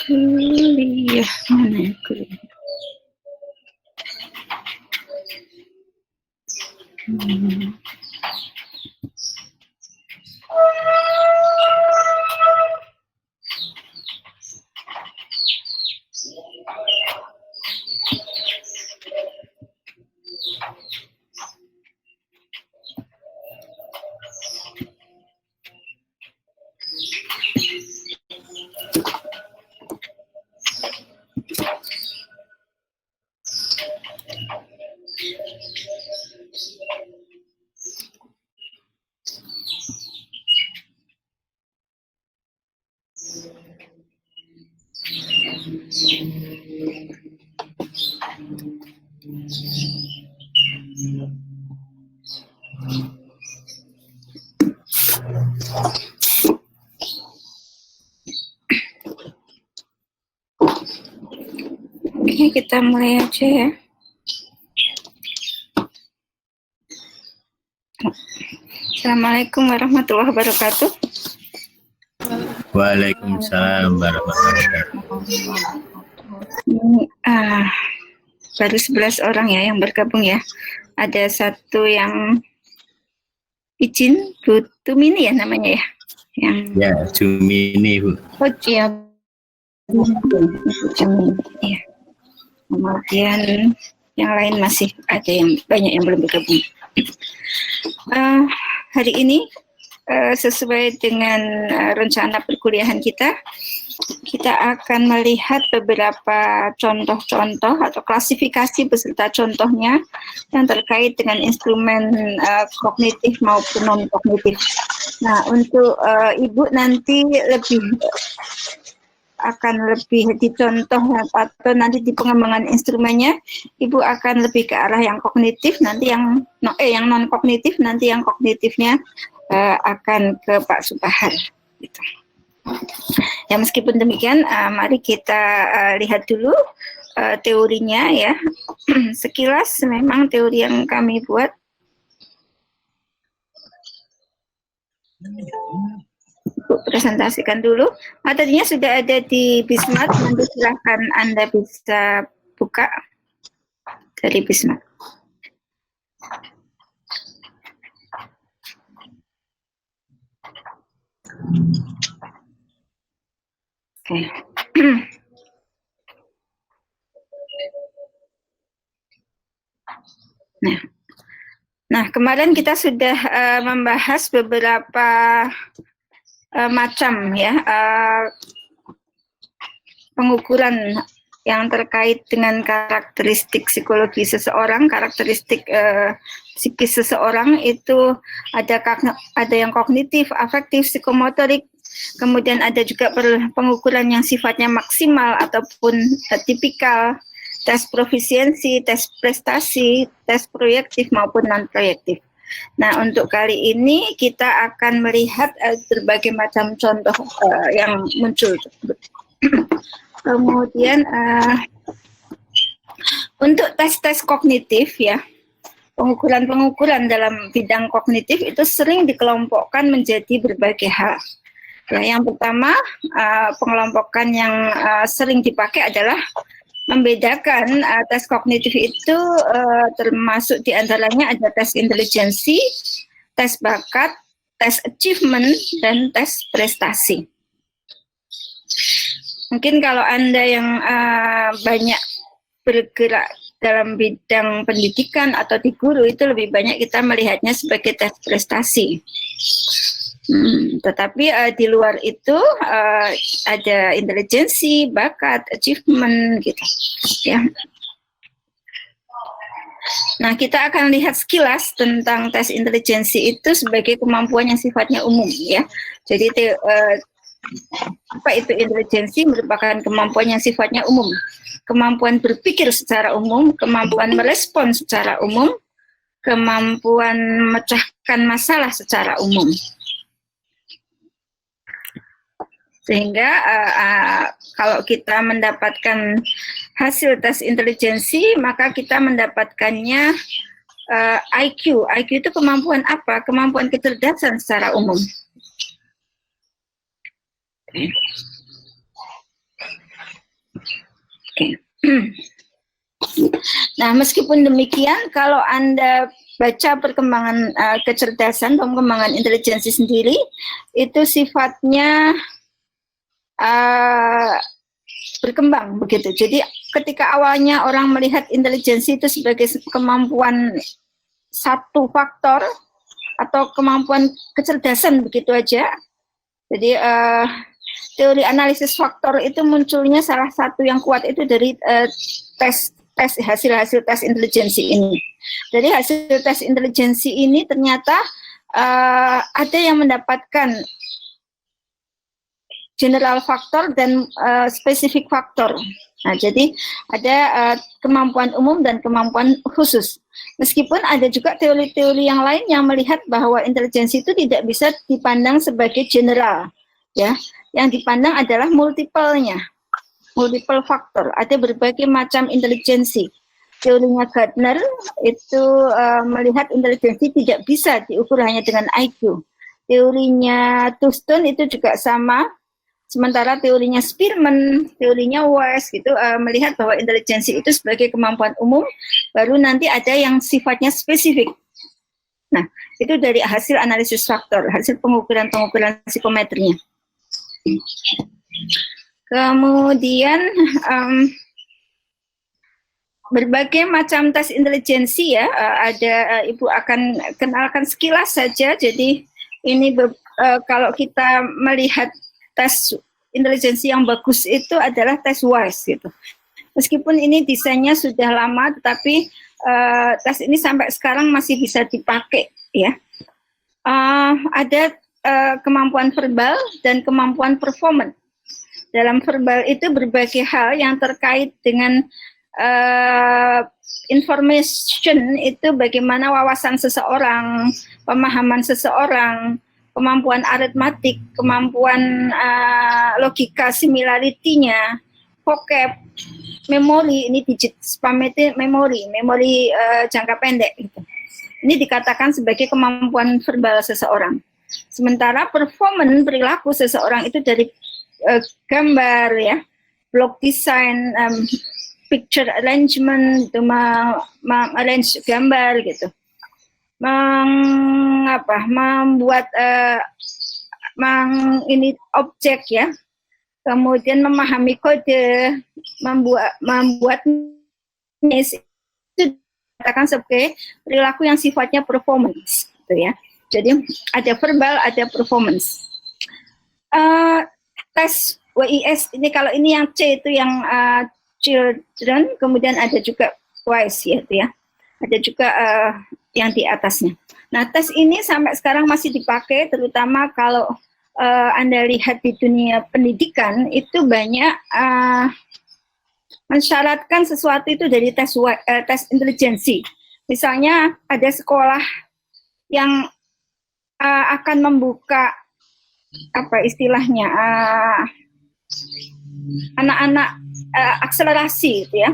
Kuliah mana ya kuliah? Oke, kita mulai aja ya. Assalamualaikum warahmatullahi wabarakatuh. Waalaikumsalam warahmatullahi wabarakatuh. Ini, baru 11 orang ya yang bergabung ya. Ada satu yang izin, Bu Tumini ya namanya ya. Yang Ya, Jumini, Bu. Oh iya, Bu Tumini. Ya. Kemudian yang lain masih ada yang banyak yang belum bergabung. Hari ini sesuai dengan rencana perkuliahan kita akan melihat beberapa contoh-contoh atau klasifikasi beserta contohnya yang terkait dengan instrumen kognitif maupun non-kognitif. Nah, untuk Ibu nanti akan lebih dicontoh atau nanti di pengembangan instrumennya Ibu akan lebih ke arah yang kognitif, nanti yang non kognitif, nanti yang kognitifnya akan ke Pak Subahar gitu. Ya, meskipun demikian mari kita lihat dulu teorinya ya. Sekilas memang teori yang kami buat presentasikan dulu. Materinya sudah ada di Bismart, nanti silahkan Anda bisa buka dari Bismart. Oke. Nah, kemarin kita sudah membahas beberapa macam ya pengukuran yang terkait dengan karakteristik psikologi seseorang, karakteristik psikis seseorang itu ada yang kognitif, afektif, psikomotorik, kemudian ada juga pengukuran yang sifatnya maksimal ataupun tipikal, tes profisiensi, tes prestasi, tes proyektif maupun non-proyektif. Nah, untuk kali ini kita akan melihat berbagai macam contoh yang muncul. Kemudian untuk tes-tes kognitif ya, pengukuran-pengukuran dalam bidang kognitif itu sering dikelompokkan menjadi berbagai hal. Ya, yang pertama, pengelompokan yang sering dipakai adalah membedakan tes kognitif itu termasuk diantaranya ada tes intelijensi, tes bakat, tes achievement, dan tes prestasi. Mungkin kalau Anda yang banyak bergerak dalam bidang pendidikan atau di guru itu lebih banyak kita melihatnya sebagai tes prestasi. Tetapi di luar itu ada intelijensi, bakat, achievement gitu ya. Nah, kita akan lihat sekilas tentang tes intelijensi itu sebagai kemampuan yang sifatnya umum, ya. Jadi apa itu intelijensi? Merupakan kemampuan yang sifatnya umum, kemampuan berpikir secara umum, kemampuan merespon secara umum, kemampuan memecahkan masalah secara umum. Sehingga kalau kita mendapatkan hasil tes intelijensi, maka kita mendapatkannya IQ. IQ itu kemampuan apa? Kemampuan kecerdasan secara umum. Oke. Nah, meskipun demikian, kalau Anda baca perkembangan kecerdasan, perkembangan intelijensi sendiri, itu sifatnya berkembang begitu. Jadi ketika awalnya orang melihat intelijensi itu sebagai kemampuan satu faktor atau kemampuan kecerdasan begitu aja. Jadi teori analisis faktor itu munculnya salah satu yang kuat itu dari hasil-hasil tes intelijensi ini. Dari hasil tes intelijensi ini ternyata ada yang mendapatkan general faktor dan spesifik faktor. Nah, jadi ada kemampuan umum dan kemampuan khusus. Meskipun ada juga teori-teori yang lain yang melihat bahwa intelijensi itu tidak bisa dipandang sebagai general, ya. Yang dipandang adalah multiple-nya, multiple faktor. Ada berbagai macam intelijensi. Teorinya Gardner itu melihat intelijensi tidak bisa diukur hanya dengan IQ. Teorinya Thurston itu juga sama. Sementara teorinya Spearman, teorinya West gitu melihat bahwa intelijensi itu sebagai kemampuan umum, baru nanti ada yang sifatnya spesifik. Nah, itu dari hasil analisis faktor, hasil pengukuran-pengukuran psikometrinya. Kemudian berbagai macam tes intelijensi ya, ada Ibu akan kenalkan sekilas saja. Jadi ini kalau kita melihat tes intelijensi yang bagus itu adalah tes WISE gitu. Meskipun ini desainnya sudah lama, tetapi tes ini sampai sekarang masih bisa dipakai ya. Ada kemampuan verbal dan kemampuan performance. Dalam verbal itu berbagai hal yang terkait dengan information itu bagaimana wawasan seseorang, pemahaman seseorang, kemampuan aritmatik, kemampuan logika similarity-nya, vocab, memori, ini digit spam itu memori jangka pendek. Gitu. Ini dikatakan sebagai kemampuan verbal seseorang. Sementara performance perilaku seseorang itu dari gambar, ya, block design, picture arrangement, itu arrange gambar gitu. Membuat ini objek ya, kemudian memahami kode, membuat itu dikatakan sebagai perilaku yang sifatnya performance, gitu ya. Jadi ada verbal, ada performance. Tes WIS ini, kalau ini yang C itu yang children, kemudian ada juga WISE ya, itu ya. Ada juga yang di atasnya. Nah, tes ini sampai sekarang masih dipakai, terutama kalau Anda lihat di dunia pendidikan, itu banyak mensyaratkan sesuatu itu dari tes intelijensi. Misalnya ada sekolah yang akan membuka apa istilahnya anak-anak akselerasi itu ya.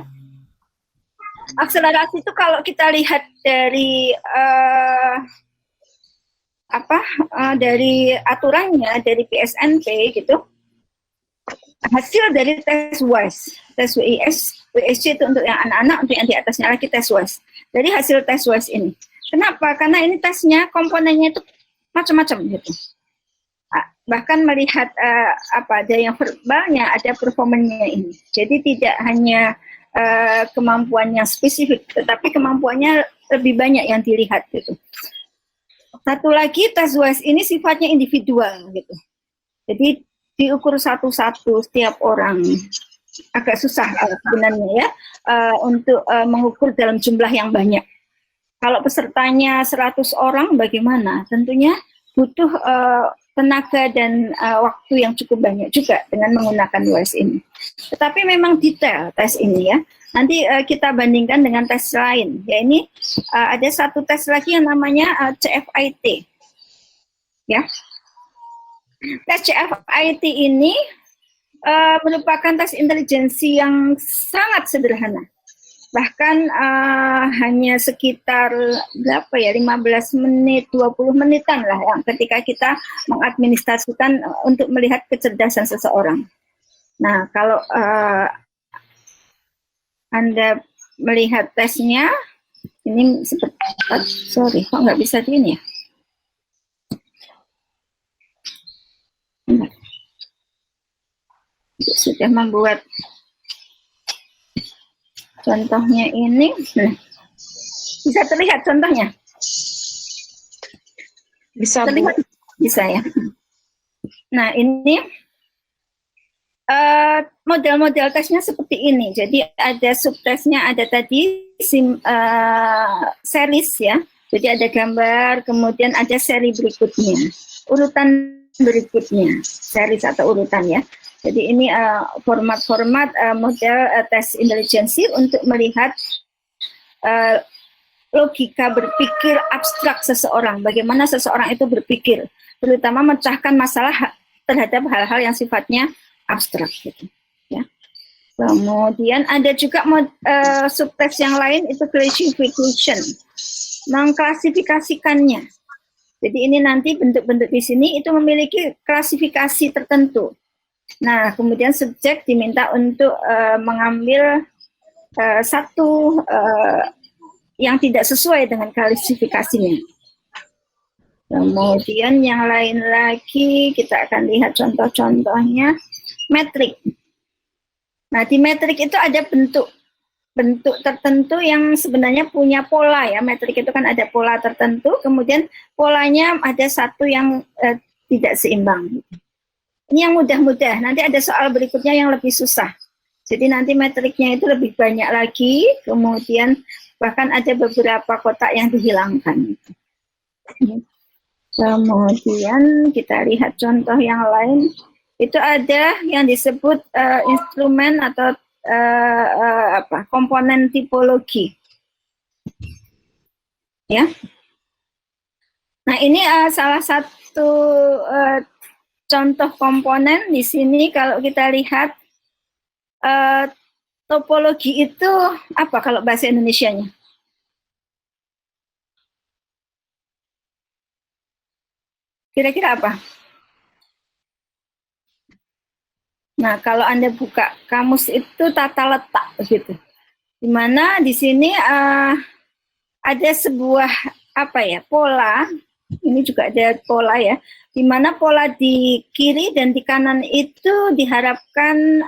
Akselerasi itu kalau kita lihat dari dari aturannya, dari PSNP gitu, hasil dari tes WISE, tes WISC itu untuk yang anak-anak, untuk yang di atasnya lagi tes WISE. Dari hasil tes WISE ini, kenapa? Karena ini tesnya komponennya itu macam-macam gitu. Bahkan melihat ada yang verbalnya, ada performanya ini. Jadi tidak hanya kemampuan yang spesifik, tetapi kemampuannya lebih banyak yang dilihat gitu. Satu lagi, tes WISE ini sifatnya individual gitu. Jadi diukur satu-satu setiap orang. agak susah sebenarnya ya untuk mengukur dalam jumlah yang banyak. Kalau pesertanya 100 orang bagaimana? Tentunya butuh tenaga dan waktu yang cukup banyak juga dengan menggunakan WAS ini. Tetapi memang detail tes ini ya. Nanti kita bandingkan dengan tes lain. Ya ini ada satu tes lagi yang namanya CFIT. Ya. Tes CFIT ini merupakan tes intelijensi yang sangat sederhana. Bahkan hanya sekitar berapa ya, 15 menit, 20 menitan lah yang ketika kita mengadministrasikan untuk melihat kecerdasan seseorang. Nah, kalau Anda melihat tesnya, ini seperti, sorry, kok nggak bisa di ini ya? Sudah membuat contohnya ini, bisa terlihat contohnya? Bisa, terlihat, Bu. Bisa ya. Nah ini model-model tesnya seperti ini. Jadi ada subtesnya, ada tadi series ya. Jadi ada gambar, kemudian ada seri berikutnya, urutan berikutnya, series atau urutan ya. Jadi ini format-format model tes intelijensi untuk melihat logika berpikir abstrak seseorang, bagaimana seseorang itu berpikir, terutama memecahkan masalah terhadap hal-hal yang sifatnya abstrak gitu. Ya. Kemudian ada juga subtes yang lain itu classification, mengklasifikasikannya. Jadi ini nanti bentuk-bentuk di sini itu memiliki klasifikasi tertentu. Nah, kemudian subjek diminta untuk mengambil satu yang tidak sesuai dengan klasifikasinya. Kemudian yang lain lagi kita akan lihat contoh-contohnya. Metrik. Nah, di metrik itu ada bentuk tertentu yang sebenarnya punya pola ya. Metrik itu kan ada pola tertentu, kemudian polanya ada satu yang tidak seimbang. Ini yang mudah-mudah, nanti ada soal berikutnya yang lebih susah. Jadi nanti metriknya itu lebih banyak lagi, kemudian bahkan ada beberapa kotak yang dihilangkan. Kemudian kita lihat contoh yang lain, itu ada yang disebut instrumen atau komponen tipologi. Ya. Nah ini salah satu contoh komponen di sini kalau kita lihat topologi itu apa kalau bahasa Indonesianya? Kira-kira apa? Nah, kalau Anda buka kamus itu tata letak begitu. Di mana di sini ada sebuah pola, ini juga ada pola ya, di mana pola di kiri dan di kanan itu diharapkan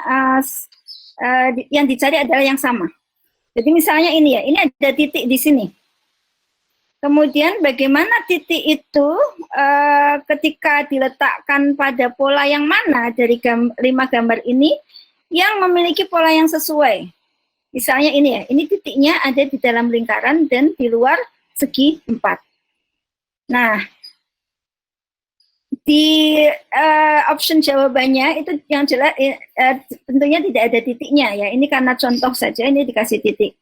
yang dicari adalah yang sama. Jadi misalnya ini ya, ini ada titik di sini. Kemudian bagaimana titik itu ketika diletakkan pada pola yang mana dari 5 gambar ini yang memiliki pola yang sesuai. Misalnya ini ya, ini titiknya ada di dalam lingkaran dan di luar segi 4. Nah, di option jawabannya itu yang jelas tentunya tidak ada titiknya ya. Ini karena contoh saja, ini dikasih titik.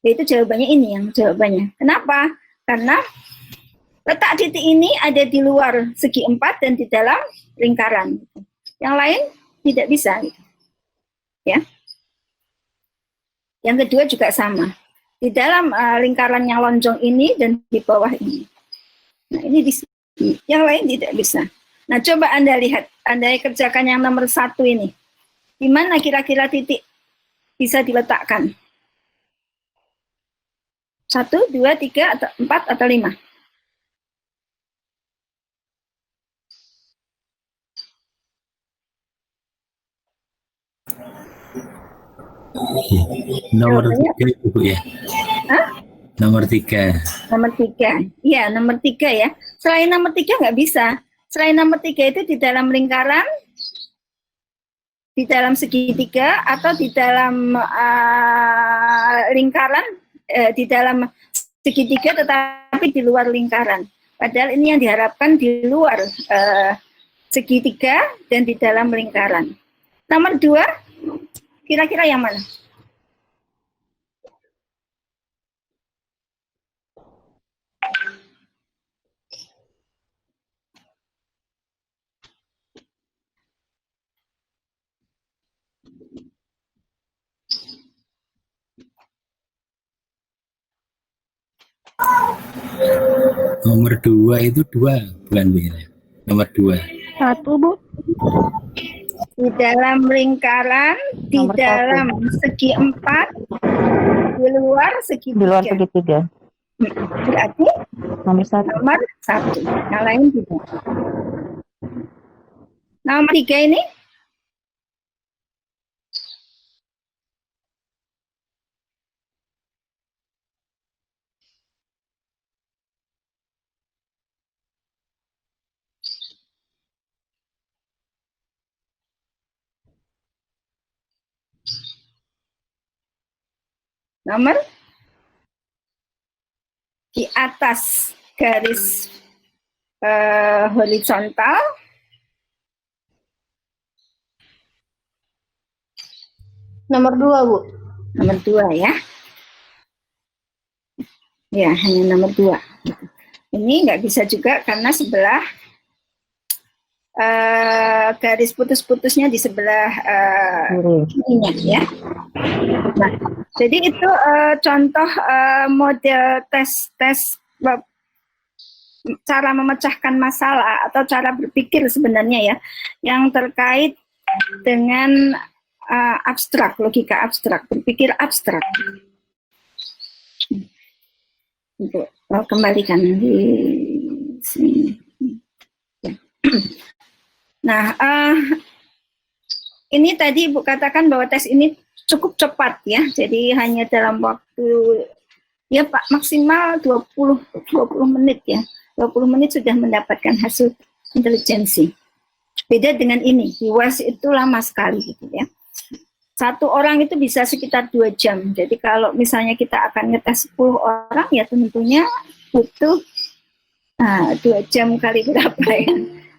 Yaitu jawabannya ini yang jawabannya. Kenapa? Karena letak titik ini ada di luar segi 4 dan di dalam lingkaran. Yang lain tidak bisa. Ya. Yang kedua juga sama. Di dalam lingkaran yang lonjong ini dan di bawah ini. Nah, ini di sini. Yang lain tidak bisa. Nah, coba Anda lihat. Anda kerjakan yang nomor 1 ini. Di mana kira-kira titik bisa diletakkan? 1, 2, 3, atau 4, atau 5? Nomor 3 Bu ya. Hah? Nomor 3. Nomor 3. Iya, nomor 3 ya. Selain nomor 3 nggak bisa. Selain nomor 3 itu di dalam lingkaran di dalam segitiga atau di dalam lingkaran, di dalam segitiga tetapi di luar lingkaran. Padahal ini yang diharapkan di luar segitiga dan di dalam lingkaran. Nomor 2, kira-kira yang mana? Nomor 2 itu 2, bukan Bu ya? Nomor 2. 1, Bu. Di dalam lingkaran, di Nomor dalam segi 4, di luar segitiga. Di luar segitiga. Berarti Nomor 1. nomor 1. Yang lain tidak. Nomor 3 ini? Nomor di atas garis horizontal, Nomor 2, Bu. nomor 2 ya. Ya, hanya nomor 2. Ini nggak bisa juga karena sebelah garis putus-putusnya di sebelah ininya ya. Nah, jadi itu contoh model tes cara memecahkan masalah atau cara berpikir sebenarnya ya, yang terkait dengan abstrak, logika abstrak, berpikir abstrak. Untuk kembalikan di sini. Ya. Nah, ini tadi Ibu katakan bahwa tes ini cukup cepat ya, jadi hanya dalam waktu ya Pak maksimal 20 menit ya, 20 menit sudah mendapatkan hasil intelijensi. Beda dengan ini, di UAS itu lama sekali gitu ya. Satu orang itu bisa sekitar 2 jam. Jadi kalau misalnya kita akan ngetes 10 orang ya tentunya butuh 2 jam kali berapa ya.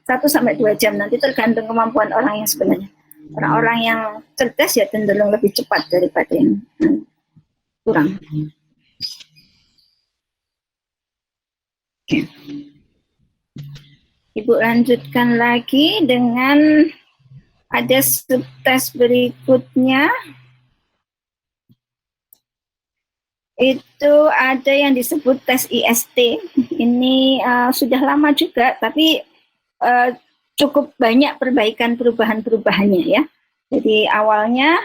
1 sampai 2 jam, nanti tergantung kemampuan orang yang sebenarnya. Orang-orang yang cerdas ya cenderung lebih cepat daripada yang kurang. Oke. Ibu lanjutkan lagi dengan ada subtes berikutnya. Itu ada yang disebut tes IST. Ini sudah lama juga, tapi cukup banyak perubahan-perubahannya ya. Jadi awalnya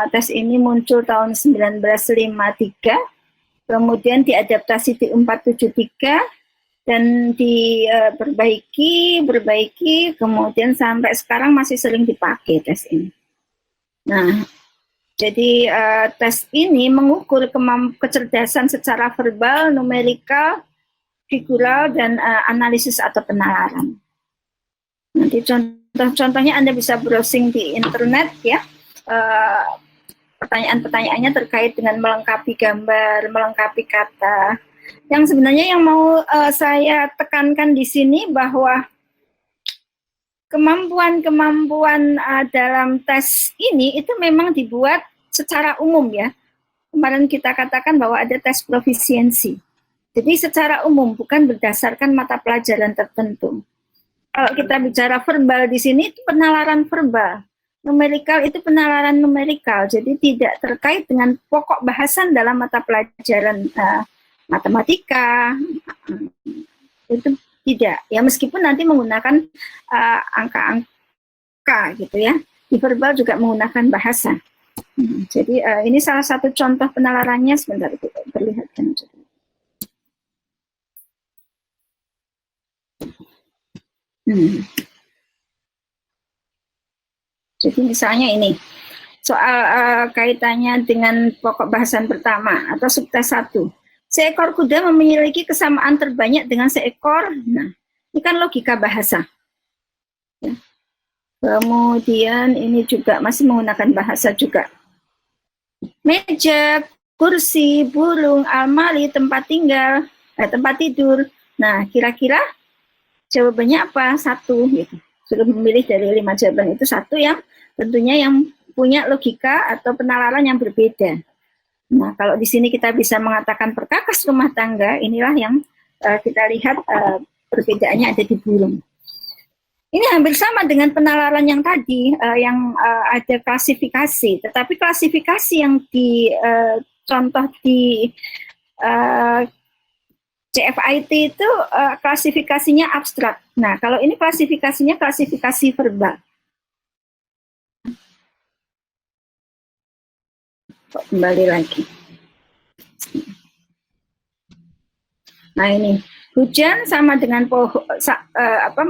tes ini muncul tahun 1953, kemudian diadaptasi di 473 dan diperbaiki, kemudian sampai sekarang masih sering dipakai tes ini. Nah, jadi tes ini mengukur kecerdasan secara verbal, numerikal, figural, dan analisis atau penalaran. Nanti contohnya Anda bisa browsing di internet ya. Pertanyaan-pertanyaannya terkait dengan melengkapi gambar, melengkapi kata. Yang sebenarnya yang mau saya tekankan di sini bahwa kemampuan dalam tes ini itu memang dibuat secara umum ya. Kemarin kita katakan bahwa ada tes profisiensi. Jadi secara umum, bukan berdasarkan mata pelajaran tertentu. Kalau kita bicara verbal di sini itu penalaran verbal, numerikal itu penalaran numerikal, jadi tidak terkait dengan pokok bahasan dalam mata pelajaran matematika, itu tidak. Ya meskipun nanti menggunakan angka-angka gitu ya, di verbal juga menggunakan bahasa. Jadi ini salah satu contoh penalarannya, sebentar kita perlihatkan. Jadi misalnya ini, soal kaitannya dengan pokok bahasan pertama atau subtes 1. Seekor kuda memiliki kesamaan terbanyak dengan seekor, nah ini kan logika bahasa. Ya. Kemudian ini juga masih menggunakan bahasa juga. Meja, kursi, burung, almari, tempat tinggal, tempat tidur. Nah, kira-kira jawabannya apa? Satu gitu. Suruh memilih dari 5 jawaban itu satu yang tentunya yang punya logika atau penalaran yang berbeda. Nah, kalau di sini kita bisa mengatakan perkakas rumah tangga, inilah yang kita lihat perbedaannya ada di burung. Ini hampir sama dengan penalaran yang tadi, yang ada klasifikasi, tetapi klasifikasi yang di contoh di CFIT itu klasifikasinya abstrak. Nah, kalau ini klasifikasinya klasifikasi verbal. Kembali lagi. Nah, ini hujan sama dengan pohon,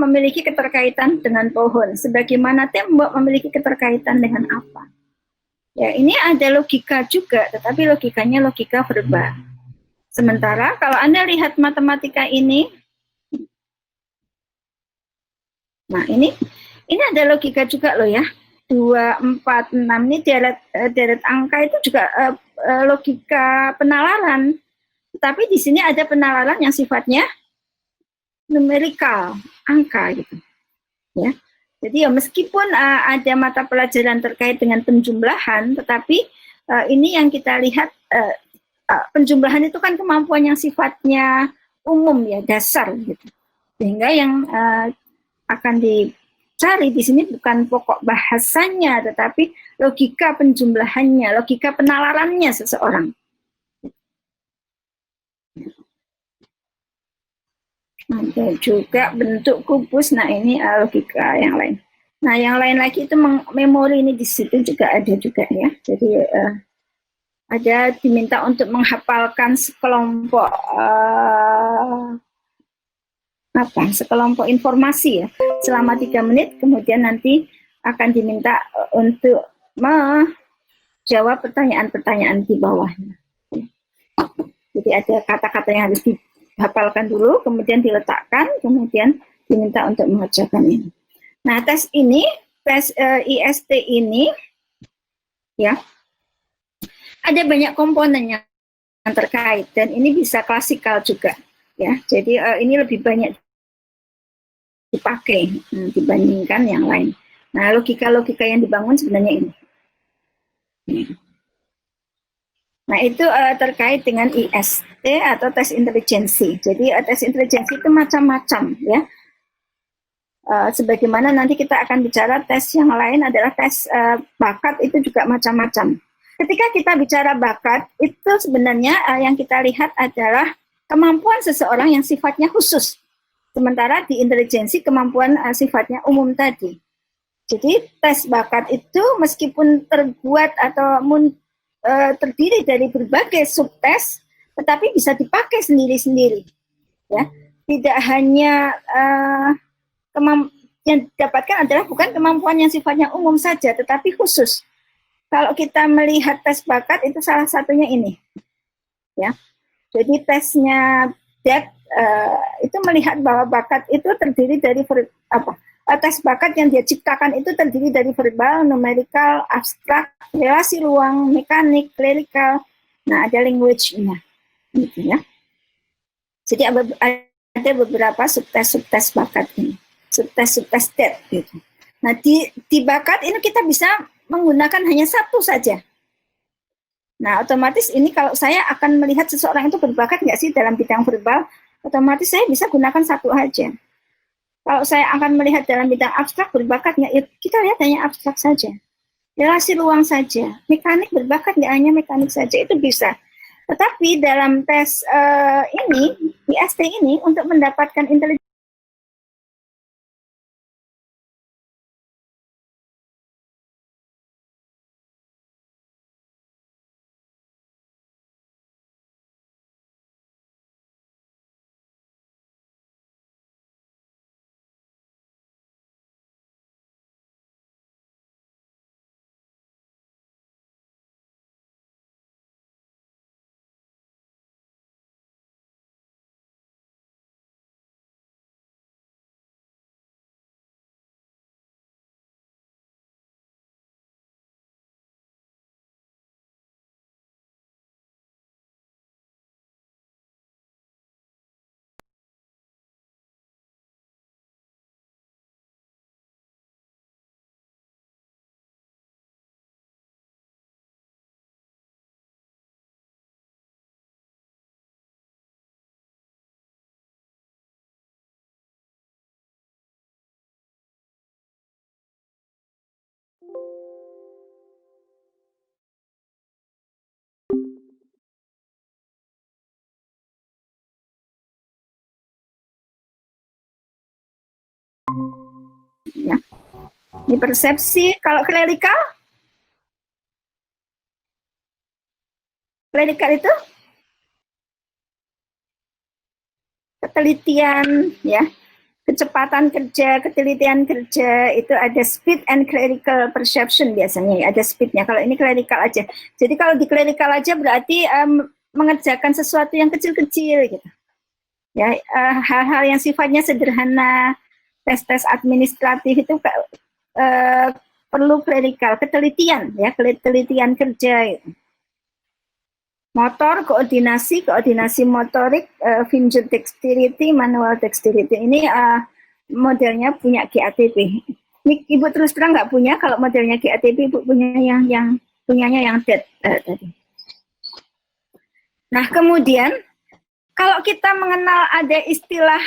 memiliki keterkaitan dengan pohon. Sebagaimana tembok memiliki keterkaitan dengan apa? Ya, ini ada logika juga, tetapi logikanya logika verbal. Sementara kalau Anda lihat matematika ini, nah ini ada logika juga loh ya. 2, 4, 6 ini deret angka itu juga logika penalaran. Tetapi di sini ada penalaran yang sifatnya numerikal, angka gitu. Ya. Jadi ya meskipun ada mata pelajaran terkait dengan penjumlahan, tetapi ini yang kita lihat penjumlahan itu kan kemampuan yang sifatnya umum ya, dasar gitu. Sehingga yang akan dicari di sini bukan pokok bahasanya, tetapi logika penjumlahannya, logika penalarannya seseorang. Ada juga bentuk kubus, nah ini logika yang lain. Nah yang lain lagi itu memori ini di situ juga ada juga ya. Jadi ada diminta untuk menghafalkan sekelompok sekelompok informasi ya selama 3 menit, kemudian nanti akan diminta untuk menjawab pertanyaan-pertanyaan di bawahnya. Jadi ada kata-kata yang harus dihafalkan dulu, kemudian diletakkan, kemudian diminta untuk mengerjakan ini. Nah, tes ini, tes IST ini, ya, ada banyak komponen yang terkait, dan ini bisa klasikal juga, ya. Jadi ini lebih banyak dipakai dibandingkan yang lain. Nah, logika-logika yang dibangun sebenarnya ini. Nah, itu terkait dengan IST atau tes intelijensi. Jadi tes intelijensi itu macam-macam ya. Sebagaimana nanti kita akan bicara tes yang lain adalah tes bakat, itu juga macam-macam. Ketika kita bicara bakat, itu sebenarnya yang kita lihat adalah kemampuan seseorang yang sifatnya khusus. Sementara di intelijensi kemampuan sifatnya umum tadi. Jadi tes bakat itu meskipun terbuat atau terdiri dari berbagai subtes, tetapi bisa dipakai sendiri-sendiri. Ya, tidak hanya yang didapatkan adalah bukan kemampuan yang sifatnya umum saja, tetapi khusus. Kalau kita melihat tes bakat itu salah satunya ini, ya. Jadi tesnya DET itu melihat bahwa bakat itu terdiri dari tes bakat yang dia ciptakan itu terdiri dari verbal, numerikal, abstrak, relasi ruang, mekanik, klerikal. Nah, ada language-nya, gitu ya. Jadi ada beberapa subtes bakat ini, subtes DET gitu. Nah, di bakat ini kita bisa menggunakan hanya satu saja. Nah, otomatis ini kalau saya akan melihat seseorang itu berbakat nggak sih dalam bidang verbal, otomatis saya bisa gunakan satu aja. Kalau saya akan melihat dalam bidang abstrak berbakat nggak, ya kita lihat hanya abstrak saja. Relasi ruang saja. Mekanik berbakat nggak, hanya mekanik saja, itu bisa. Tetapi dalam tes ini, IST ini, untuk mendapatkan intelijensi Ya. Ini persepsi. Kalau klerikal itu ketelitian, ya, kecepatan kerja, ketelitian kerja, itu ada speed and clerical perception biasanya, ya, ada speednya. Kalau ini clerical aja. Jadi kalau di clerical aja berarti mengerjakan sesuatu yang kecil-kecil gitu. Ya, hal-hal yang sifatnya sederhana, tes-tes administratif itu perlu clerical, ketelitian, ya, ketelitian kerja. Gitu. Motor, koordinasi motorik, finger dexterity, manual dexterity. Ini modelnya punya GATP. Ini Ibu terus terang nggak punya. Kalau modelnya GATP, Ibu punya yang punyanya yang dead tadi. Nah, kemudian kalau kita mengenal ada istilah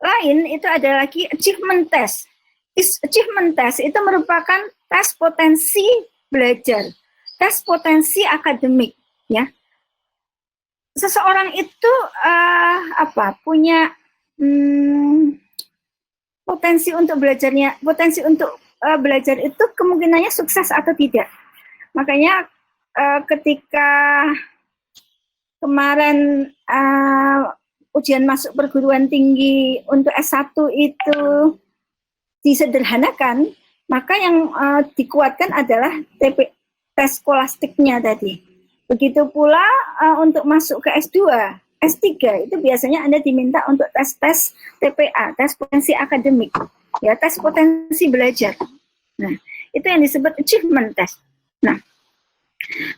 lain, itu ada lagi achievement test. Achievement test itu merupakan tes potensi belajar, tes potensi akademik. Ya, seseorang itu punya potensi untuk belajarnya, potensi untuk belajar itu kemungkinannya sukses atau tidak. Makanya ketika kemarin ujian masuk perguruan tinggi untuk S1 itu disederhanakan, maka yang dikuatkan adalah tes skolastiknya tadi. Begitu pula untuk masuk ke S2, S3 itu biasanya Anda diminta untuk tes TPA, tes potensi akademik, ya, tes potensi belajar. Nah, itu yang disebut achievement test. Nah,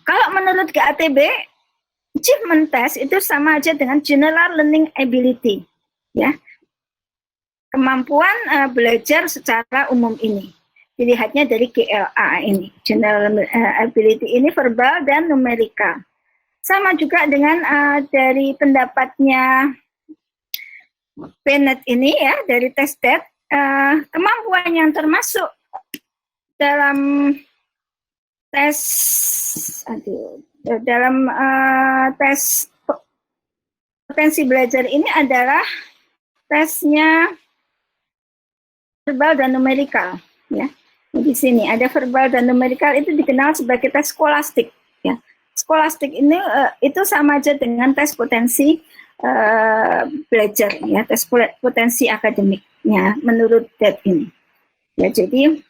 kalau menurut GATB, achievement test itu sama aja dengan general learning ability, ya, kemampuan belajar secara umum ini. Dilihatnya dari GLA ini, general ability ini verbal dan numerikal. Sama juga dengan dari pendapatnya Bennett ini, ya, dari tes TED, kemampuan yang termasuk dalam tes tes potensi belajar ini adalah tesnya verbal dan numerikal, ya. Di sini ada verbal dan numerikal, itu dikenal sebagai tes skolastik. Ya. Skolastik ini itu sama aja dengan tes potensi belajar, ya, tes potensi akademiknya menurut TED ini. Ya, jadi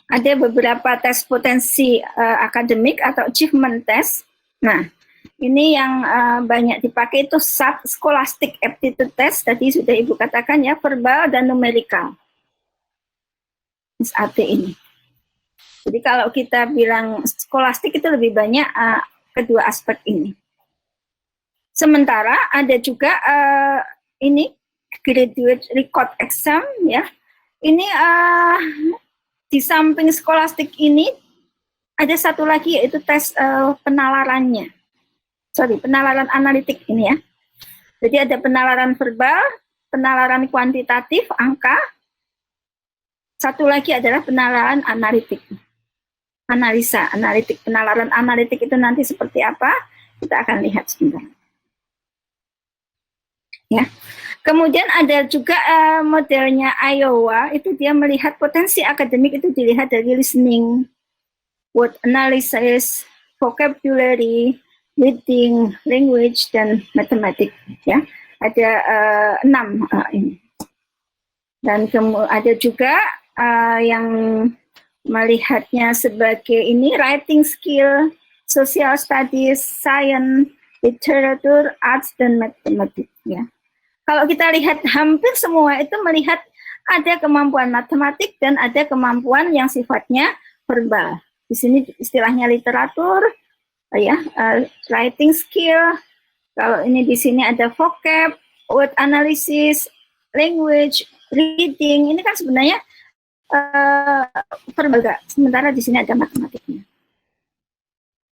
ada beberapa tes potensi akademik atau achievement test. Nah, ini yang banyak dipakai itu SAT, Scholastic Aptitude Test, tadi sudah Ibu katakan, ya, verbal dan numerikal. SAT ini. Jadi kalau kita bilang skolastik itu lebih banyak kedua aspek ini. Sementara ada juga ini graduate record exam, ya. Ini di samping skolastik ini ada satu lagi, yaitu tes penalarannya. Penalaran analitik ini, ya. Jadi ada penalaran verbal, penalaran kuantitatif, angka. Satu lagi adalah penalaran analitik. Analisa, analitik. Penalaran analitik itu nanti seperti apa? Kita akan lihat sebentar. Ya. Kemudian ada juga modelnya Iowa, itu dia melihat potensi akademik itu dilihat dari listening, word analysis, vocabulary, reading, language, dan matematik. Ya. Ada 6 ini. Dan ada juga yang melihatnya sebagai ini writing skill, social studies, science, literature, arts, dan matematik. Ya. Kalau kita lihat hampir semua itu melihat ada kemampuan matematik dan ada kemampuan yang sifatnya verbal. Di sini istilahnya literatur, ya, writing skill. Kalau ini di sini ada vocab, word analysis, language, reading. Ini kan sebenarnya verbal, sementara di sini ada matematiknya.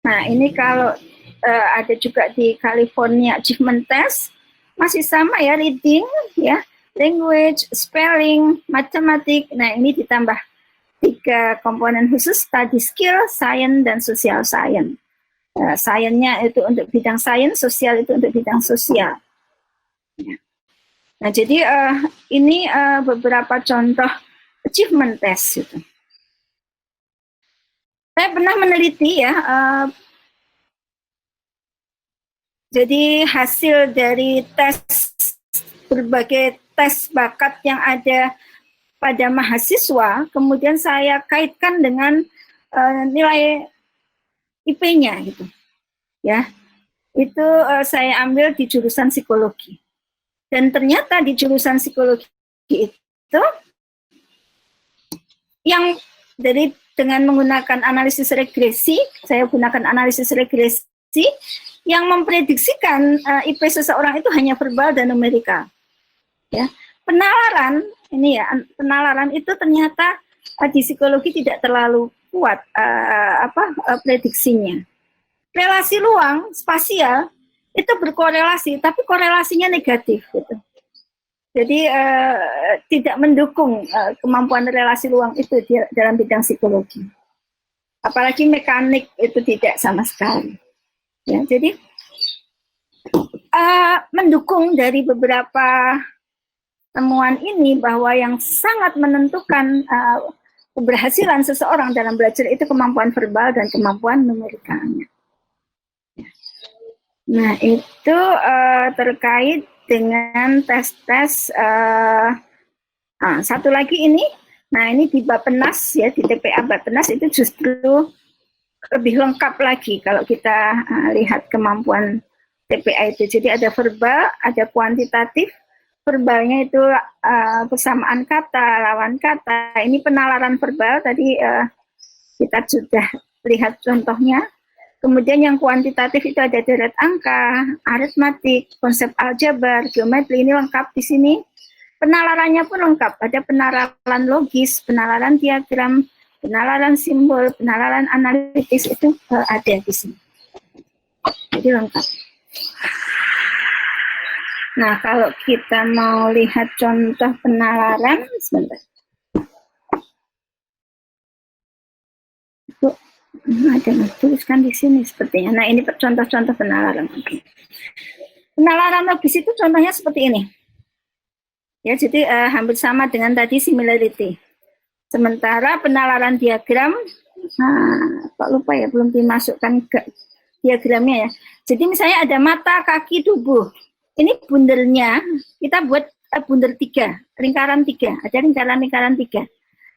Nah, ini kalau ada juga di California Achievement Test, masih sama, ya, reading, ya, language, spelling, matematik. Nah, ini ditambah 3 komponen khusus, study skill, science, dan social science. Science-nya itu untuk bidang science, sosial itu untuk bidang sosial. Ya. Nah, jadi ini beberapa contoh achievement test gitu. Saya pernah meneliti ya, jadi hasil dari tes berbagai tes bakat yang ada pada mahasiswa, kemudian saya kaitkan dengan nilai IP-nya gitu, ya. Itu saya ambil di jurusan psikologi. Dan ternyata di jurusan psikologi itu yang dari dengan menggunakan analisis regresi, saya gunakan analisis regresi yang memprediksikan IP seseorang itu hanya verbal dan numerikal. Ya, penalaran ini ya, penalaran itu ternyata di psikologi tidak terlalu kuat prediksinya. Relasi luang spasial itu berkorelasi, tapi korelasinya negatif gitu. Jadi tidak mendukung kemampuan relasi luang itu dalam bidang psikologi. Apalagi mekanik itu tidak sama sekali. Ya, jadi mendukung dari beberapa temuan ini bahwa yang sangat menentukan keberhasilan seseorang dalam belajar itu kemampuan verbal dan kemampuan numerikalnya. Nah, itu terkait dengan tes-tes. Satu lagi ini, nah ini di Bappenas ya, di TPA Bappenas itu justru lebih lengkap lagi kalau kita lihat kemampuan TPA itu. Jadi ada verbal, ada kuantitatif. Verbalnya itu persamaan kata, lawan kata. Ini penalaran verbal, tadi kita sudah lihat contohnya. Kemudian yang kuantitatif itu ada deret angka, aritmatik, konsep aljabar, geometri, ini lengkap di sini. Penalarannya pun lengkap, ada penalaran logis, penalaran diagram, penalaran simbol, penalaran analitis, itu ada di sini. Jadi lengkap. Nah, kalau kita mau lihat contoh penalaran, sebentar. Ada tuliskan di sini sepertinya. Nah, ini contoh-contoh penalaran. Penalaran logis itu contohnya seperti ini. Ya, jadi hampir sama dengan tadi similarity. Sementara penalaran diagram, kok lupa ya, belum dimasukkan ke diagramnya ya. Jadi misalnya ada mata, kaki, tubuh. Ini bundelnya, kita buat bundel 3, lingkaran 3. Ada lingkaran-lingkaran 3.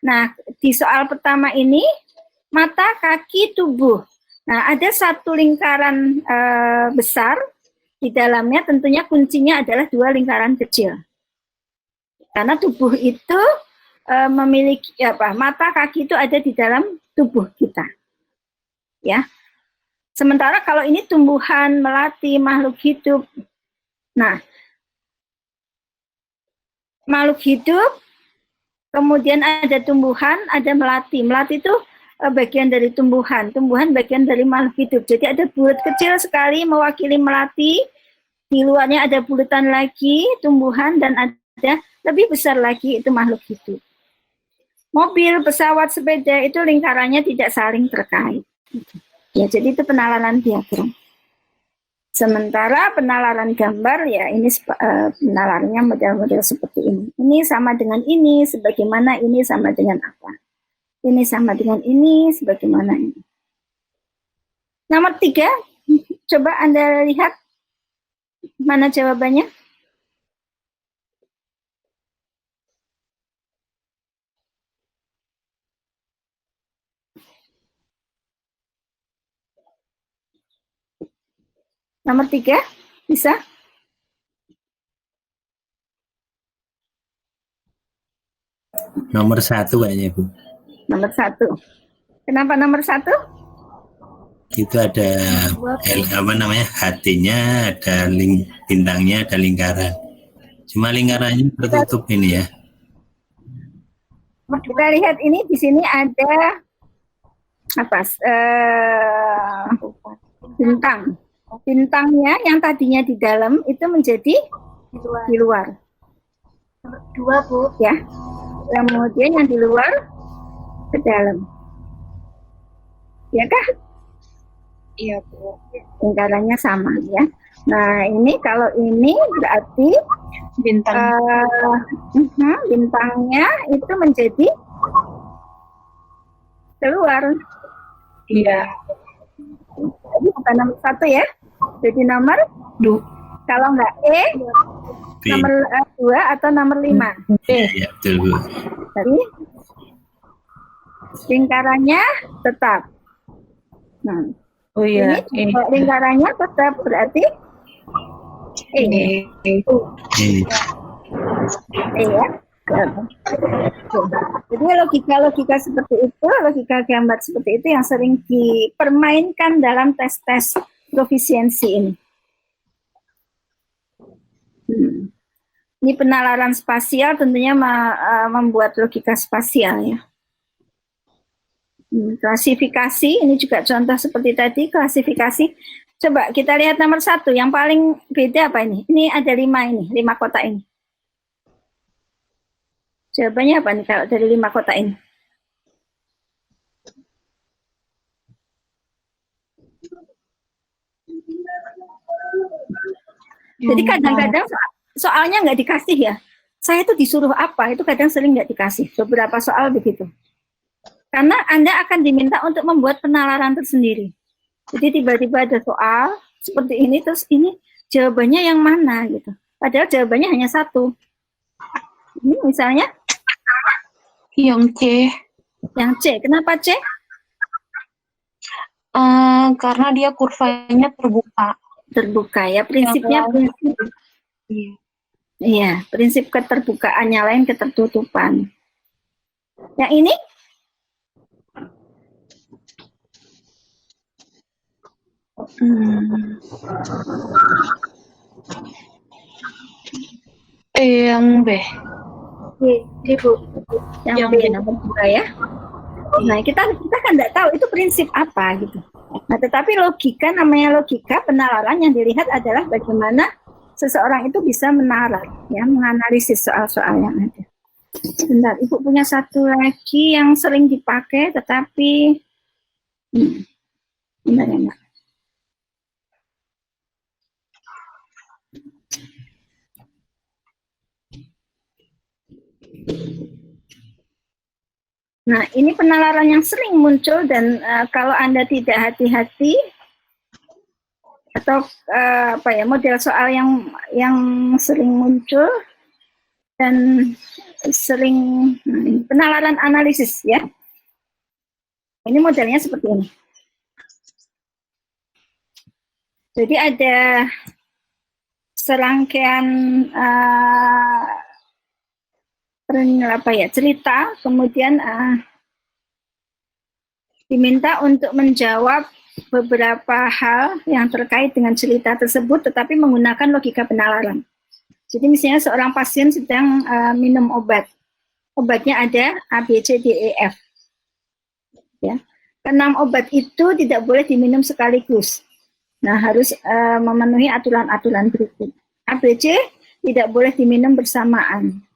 Nah, di soal pertama ini, mata, kaki, tubuh. Nah, ada satu lingkaran besar, di dalamnya tentunya kuncinya adalah 2 lingkaran kecil. Karena tubuh itu memiliki mata, kaki itu ada di dalam tubuh kita. Ya. Sementara kalau ini tumbuhan, melati, makhluk hidup. Nah, makhluk hidup, kemudian ada tumbuhan, ada melati. Melati itu bagian dari tumbuhan bagian dari makhluk hidup. Jadi ada bulat kecil sekali mewakili melati, di luarnya ada bulatan lagi tumbuhan, dan ada lebih besar lagi itu makhluk hidup. Mobil, pesawat, sepeda itu lingkarannya tidak saling terkait. Ya, jadi itu penalaran diagram. Sementara penalaran gambar ya ini penalarannya model-model seperti ini. Ini sama dengan ini, sebagaimana ini sama dengan apa. Ini sama dengan ini, sebagaimana ini. Nomor 3, coba Anda lihat mana jawabannya. Nomor 3, bisa? Nomor 1 kayaknya, Bu. Nomor 1. Kenapa nomor 1? Itu ada hatinya, ada bintangnya, ada lingkaran. Cuma lingkarannya tertutup ini ya. Kita lihat ini di sini ada bintang. Bintangnya yang tadinya di dalam itu menjadi di luar. 2, Bu. Ya. Kemudian yang di luar ke dalam. Ya kah? Iya, Bu. Lingkarannya sama ya. Nah, ini kalau ini berarti Bintang. Bintangnya itu menjadi keluar. Iya. Jadi bukan nomor 1 ya. Jadi nomor kalau nggak B. nomor 2 atau nomor 5. Ya, betul Bu. Jadi lingkarannya tetap. Nah, Oh iya. ini kalau lingkarannya tetap berarti E. ya. Jadi logika seperti itu, logika gambar seperti itu yang sering dipermainkan dalam tes-tes profisiensi ini. Ini penalaran spasial tentunya membuat logika spasial ya. Klasifikasi, ini juga contoh seperti tadi, klasifikasi. Coba kita lihat nomor 1, yang paling beda apa ini? Ini ada 5 kotak ini. Jawabannya apa nih kalau dari 5 kotak ini? Jadi kadang-kadang soalnya nggak dikasih ya. Saya itu disuruh apa, itu kadang sering nggak dikasih. Beberapa soal begitu. Karena Anda akan diminta untuk membuat penalaran tersendiri. Jadi tiba-tiba ada soal seperti ini, terus ini jawabannya yang mana gitu. Padahal jawabannya hanya 1. Ini misalnya Yang C. yang C. Kenapa C? Karena dia kurvanya terbuka. Terbuka ya, prinsipnya prinsip. Iya. Iya, prinsip keterbukaan, yang lain ketertutupan. Yang ini? Yang B. Bu. Yang B nomor 2 ya. Nah, kita kan nggak tahu itu prinsip apa gitu. Nah, tetapi logika, namanya logika penalaran, yang dilihat adalah bagaimana seseorang itu bisa menalar, ya, menganalisis soal-soal yang ada. Bentar, Ibu punya satu lagi yang sering dipakai, tetapi bentar ya, Mbak. Nah, ini penalaran yang sering muncul dan kalau Anda tidak hati-hati atau model soal yang sering muncul dan sering penalaran analisis ya. Ini modelnya seperti ini. Jadi ada serangkaian cerita, kemudian diminta untuk menjawab beberapa hal yang terkait dengan cerita tersebut, tetapi menggunakan logika penalaran. Jadi misalnya seorang pasien sedang minum obat, obatnya ada A, B, C, D, E, F. Ya. 6 obat itu tidak boleh diminum sekaligus. Nah, harus memenuhi aturan-aturan berikut. A, B, C tidak boleh diminum bersamaan.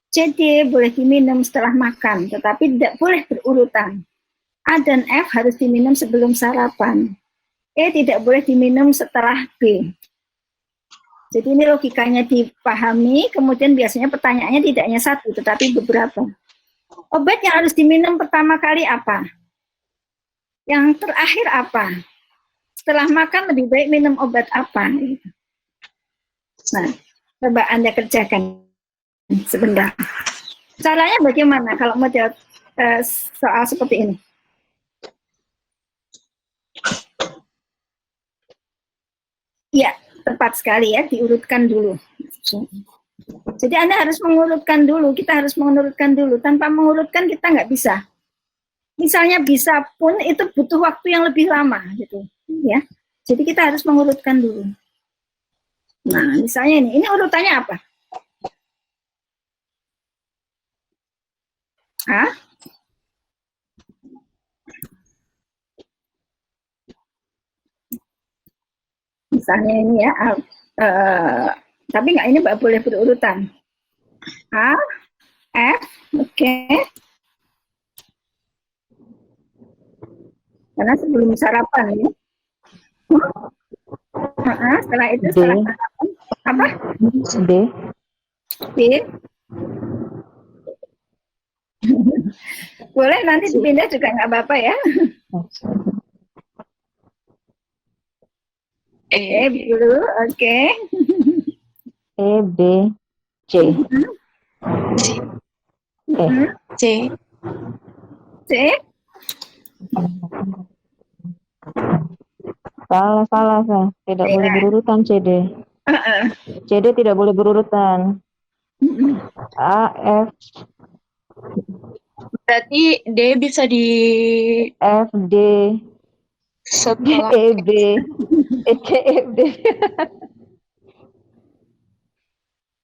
C, D boleh diminum setelah makan, tetapi tidak boleh berurutan. A dan F harus diminum sebelum sarapan. E tidak boleh diminum setelah B. Jadi ini logikanya dipahami, kemudian biasanya pertanyaannya tidak hanya 1, tetapi beberapa. Obat yang harus diminum pertama kali apa? Yang terakhir apa? Setelah makan lebih baik minum obat apa? Nah, coba Anda kerjakan sebentar. Caranya bagaimana kalau model soal seperti ini? Ya, tepat sekali ya, diurutkan dulu. Jadi Anda harus mengurutkan dulu, kita harus mengurutkan dulu. Tanpa mengurutkan kita nggak bisa. Misalnya bisa pun itu butuh waktu yang lebih lama, gitu. Ya, jadi kita harus mengurutkan dulu. Nah, misalnya ini urutannya apa? Hah? Misalnya ini ya, tapi nggak ini Mbak boleh berurutan. A, F, oke. Karena sebelum sarapan ya. Setelah itu, setelah sarapan, apa? D. B. Boleh nanti dipindah juga nggak apa-apa ya. E, dulu, oke. E, B, C. C, C. Salah. Tidak boleh berurutan CD. CD tidak boleh berurutan. A, F, berarti D bisa di F, D, setelah E, B, E, C, F, D.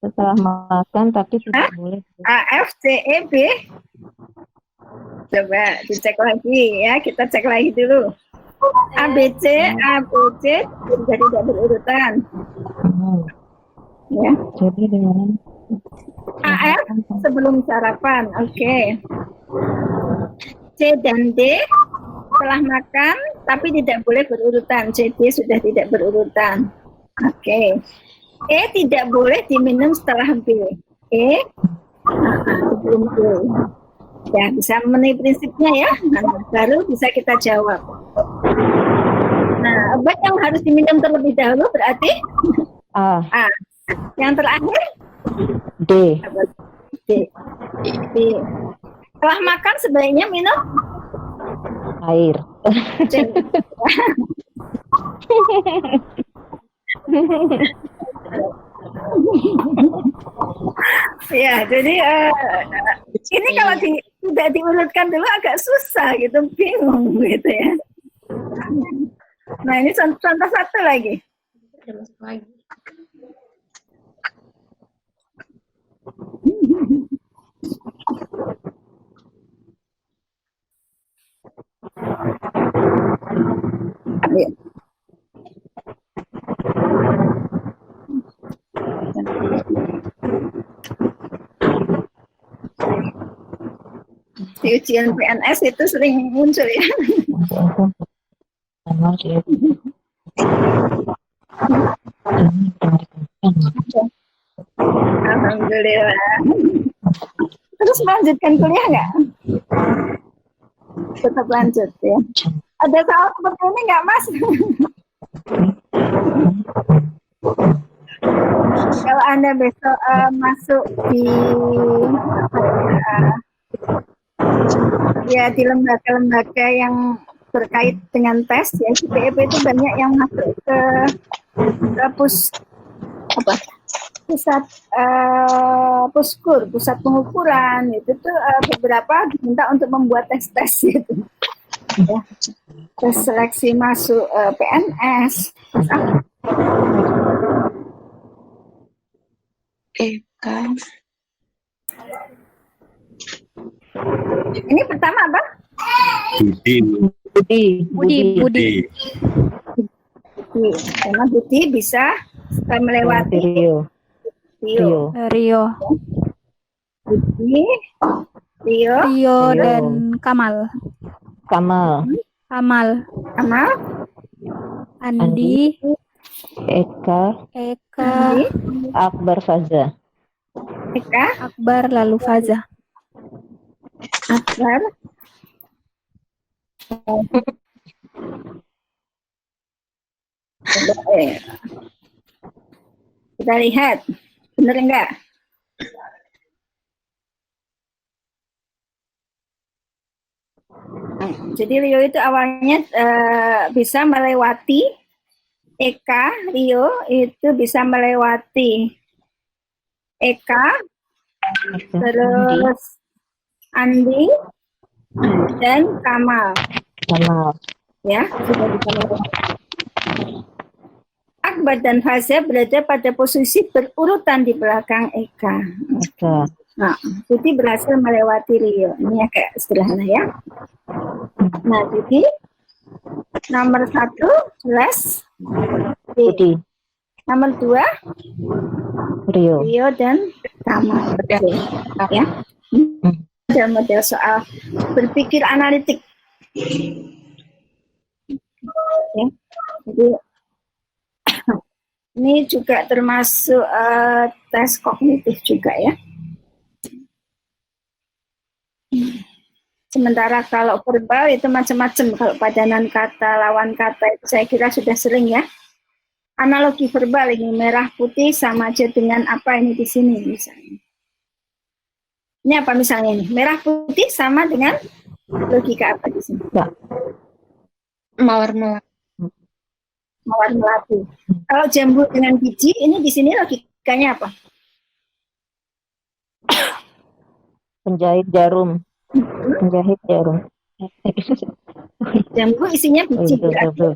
Setelah makan tapi tidak boleh. A, F, C, E, B. Coba dicek lagi ya, kita cek lagi dulu. A, B, C juga tidak berurutan. Ya. Jadi dengan AF sebelum sarapan, oke. C dan D setelah makan, tapi tidak boleh berurutan. C, D sudah tidak berurutan. Oke. E tidak boleh diminum setelah B. E sebelum B. Ya, bisa memenuhi prinsipnya ya. Nah, baru bisa kita jawab. Nah, obat yang harus diminum terlebih dahulu berarti A, A. Yang terakhir D, D. D. Setelah makan sebaiknya minum air. C. Ya, jadi ini kalau tidak diurutkan dulu agak susah gitu, bingung gitu ya. Nah, ini contoh satu lagi. Ya. Di ujian PNS itu sering muncul ya. Alhamdulillah. Terus melanjutkan kuliah nggak? Tetap lanjut ya. Ada soal seperti ini nggak, Mas? Kalau Anda besok masuk di di lembaga-lembaga yang berkait dengan tes ya, di PEP itu banyak yang masuk ke pusat pengukuran itu tuh beberapa diminta untuk membuat tes gitu ya, tes seleksi masuk PNS. kan Ini pertama apa? Budi. Karena Budi bisa melewati Rio. Budi, Rio dan Kamal. Andi, Eka, Akbar, Faza. Akbar, lalu Faza. Akbar. Kita lihat, benar enggak? Jadi Rio itu awalnya bisa melewati Eka, Rio itu bisa melewati Eka, terus Andi dan Kamal. Ya, sudah bisa melewati. Akbar dan Faza berada pada posisi berurutan di belakang Eka. Nah, jadi berhasil melewati Rio. Ini agak sederhana ya. Nah, jadi nomor 1 jelas Budi. Nomor 2 Rio dan Kamal. Ya. Ada model soal berpikir analitik. Ya. Jadi Ini juga termasuk tes kognitif juga ya. Sementara kalau verbal itu macam-macam. Kalau padanan kata, lawan kata itu saya kira sudah sering ya. Analogi verbal ini merah putih sama aja dengan apa ini di sini misalnya. Ini apa misalnya ini? Merah putih sama dengan logika apa di sini? Mawar melati. Mawar melati. Kalau jambu dengan biji, ini di sini logikanya apa? Penjahit jarum. Penjahit jarum. Jambu isinya biji. Betul.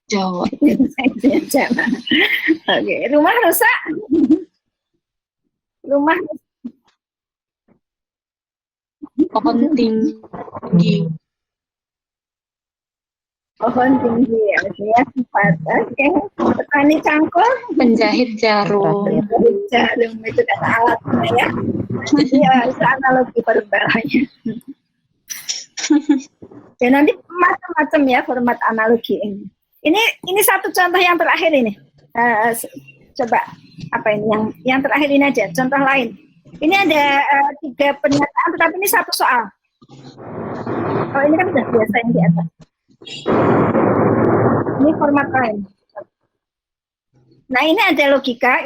Jawa. Oke, rumah rusak. Rumah Pohon tinggi. pohon tinggi ya, sifat. Oke, petani cangkul. Penjahit jarum. Jarum itu kata alatnya ya. Jadi itu analogi verbalnya. Dan nanti macam-macam ya format analogi ini. Ini satu contoh yang terakhir ini. Coba apa ini yang terakhir ini aja. Contoh lain. Ini ada 3 pernyataan, tetapi ini satu soal. Oh ini kan sudah biasa yang di atas. Ini format lain. Nah ini ada logika,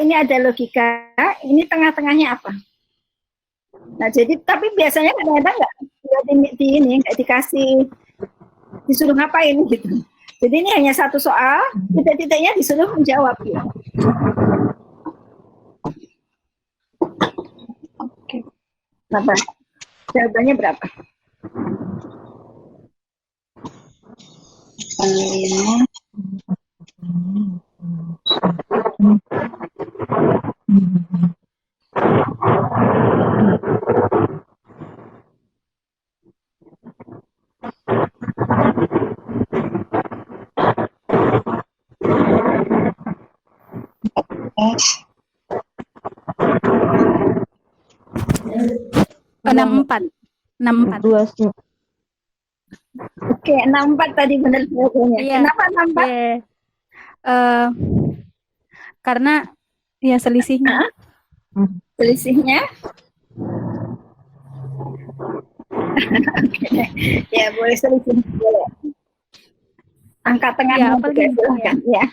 ini tengah-tengahnya apa? Nah jadi tapi biasanya kadang-kadang nggak dikasih, disuruh ngapain gitu. Jadi ini hanya satu soal, titik-titiknya disuruh menjawab gitu. Oke. Berapa? Jawabannya berapa? 5. Enam empat. Oke, 64 tadi benar jawabannya. Iya. Kenapa 64? Iya. Karena ya selisihnya. Selisihnya? Oke. Ya, boleh selisih. Boleh. Angka tengahnya Ya, apalagi juga silahkan, ya.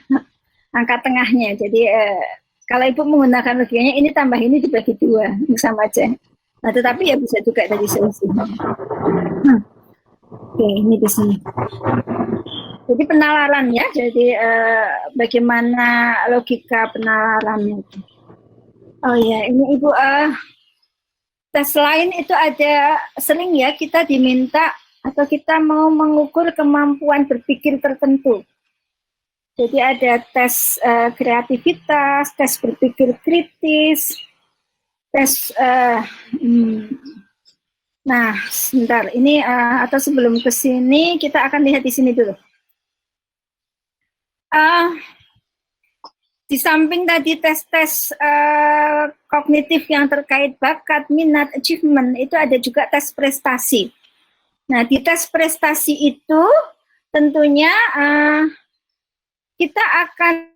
Angka tengahnya. Jadi kalau Ibu menggunakan logikanya ini tambah ini dibagi 2, sama aja. Nah, tetapi ya bisa juga dari selisihnya. Oke, ini di sini. Jadi penalaran ya. Jadi bagaimana logika penalarannya. Oh ya, ini Ibu tes lain itu ada sering ya kita diminta atau kita mau mengukur kemampuan berpikir tertentu. Jadi ada tes kreativitas, tes berpikir kritis, tes nah, sebentar. Ini atau sebelum ke sini kita akan lihat di sini dulu. Di samping tadi tes-tes kognitif yang terkait bakat, minat, achievement, itu ada juga tes prestasi. Nah, di tes prestasi itu tentunya kita akan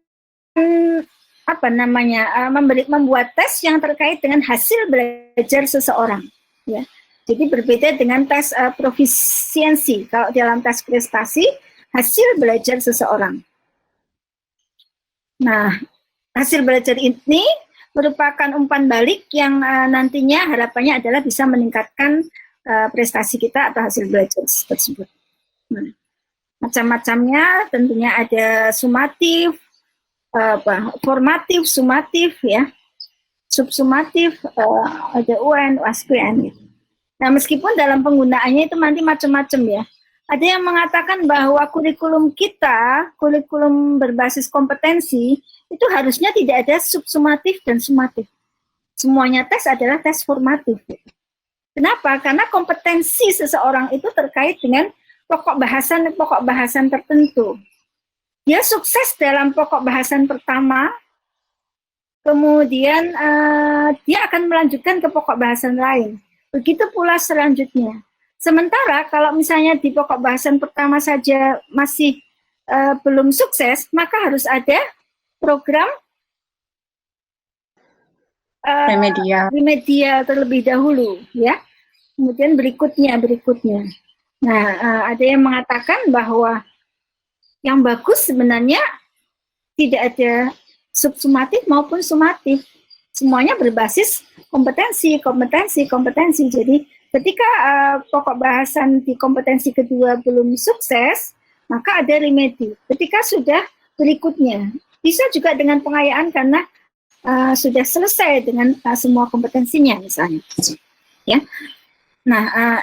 membuat tes yang terkait dengan hasil belajar seseorang. Ya. Jadi berbeda dengan tes profisiensi. Kalau dalam tes prestasi, hasil belajar seseorang. Nah, hasil belajar ini merupakan umpan balik yang nantinya harapannya adalah bisa meningkatkan prestasi kita atau hasil belajar tersebut. Nah, macam-macamnya tentunya ada sumatif, formatif, sumatif, ya, subsumatif, ada UN, UASPN. Gitu. Nah, meskipun dalam penggunaannya itu nanti macam-macam ya. Ada yang mengatakan bahwa kurikulum kita, kurikulum berbasis kompetensi, itu harusnya tidak ada subsumatif dan sumatif. Semuanya tes adalah tes formatif. Kenapa? Karena kompetensi seseorang itu terkait dengan pokok bahasan tertentu. Dia sukses dalam pokok bahasan pertama, kemudian dia akan melanjutkan ke pokok bahasan lain. Begitu pula selanjutnya. Sementara kalau misalnya di pokok bahasan pertama saja masih belum sukses, maka harus ada program remedial terlebih dahulu, ya. Kemudian berikutnya. Nah, ada yang mengatakan bahwa yang bagus sebenarnya tidak ada subsumatif maupun sumatif. Semuanya berbasis kompetensi. Jadi ketika pokok bahasan di kompetensi kedua belum sukses, maka ada remedi. Ketika sudah berikutnya, bisa juga dengan pengayaan karena sudah selesai dengan semua kompetensinya misalnya. Ya. Nah,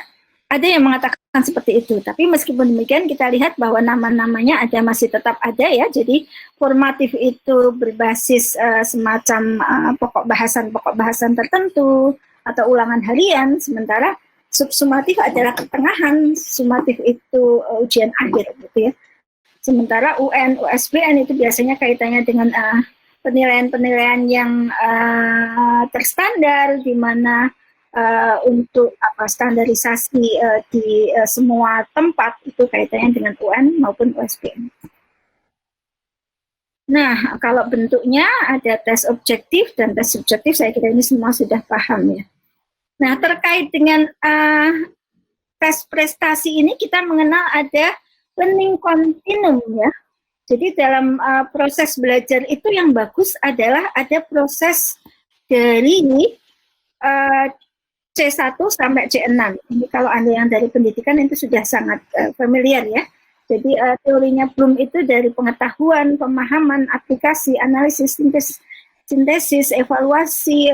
ada yang mengatakan seperti itu. Tapi meskipun demikian kita lihat bahwa nama-namanya masih tetap ada ya. Jadi formatif itu berbasis semacam pokok bahasan tertentu atau ulangan harian, sementara subsumatif adalah pertengahan, sumatif itu ujian akhir gitu ya. Sementara UN, USBN itu biasanya kaitannya dengan penilaian-penilaian yang terstandar, di mana untuk standarisasi di semua tempat itu kaitannya dengan UN maupun USBN. Nah, kalau bentuknya ada tes objektif dan tes subjektif, saya kira ini semua sudah paham ya. Nah, terkait dengan tes prestasi ini kita mengenal ada learning continuum ya. Jadi dalam proses belajar itu yang bagus adalah ada proses dari C1 sampai C6. Ini kalau Anda yang dari pendidikan itu sudah sangat familiar ya. Jadi teorinya Bloom itu dari pengetahuan, pemahaman, aplikasi, analisis, sintesis, evaluasi.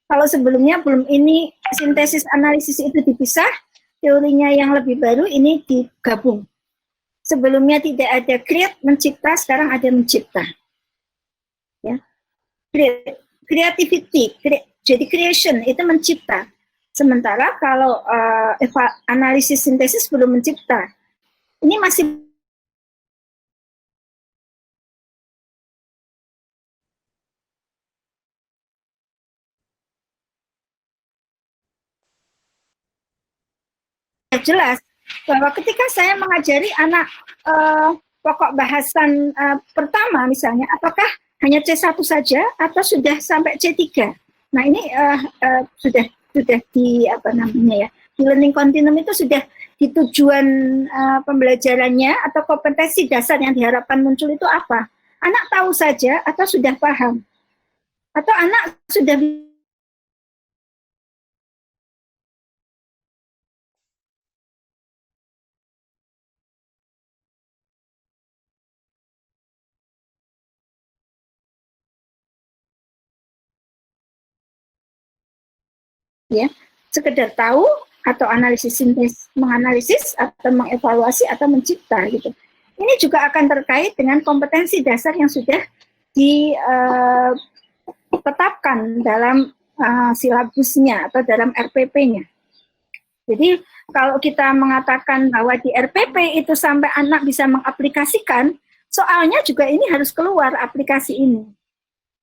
Kalau sebelumnya Bloom ini sintesis, analisis itu dipisah, teorinya yang lebih baru ini digabung. Sebelumnya tidak ada create, mencipta, sekarang ada mencipta. Ya. Creativity, jadi creation itu mencipta. Sementara kalau analisis sintesis belum mencipta. Ini masih jelas bahwa ketika saya mengajari anak pokok bahasan pertama misalnya, apakah hanya C1 saja atau sudah sampai C3? Nah, ini sudah di di learning continuum itu sudah di tujuan pembelajarannya atau kompetensi dasar yang diharapkan muncul itu apa? Anak tahu saja atau sudah paham? Atau anak sudah ya sekedar tahu atau analisis sintesis, menganalisis atau mengevaluasi atau mencipta gitu. Ini juga akan terkait dengan kompetensi dasar yang sudah ditetapkan dalam silabusnya atau dalam RPP-nya. Jadi kalau kita mengatakan bahwa di RPP itu sampai anak bisa mengaplikasikan, soalnya juga ini harus keluar aplikasi ini.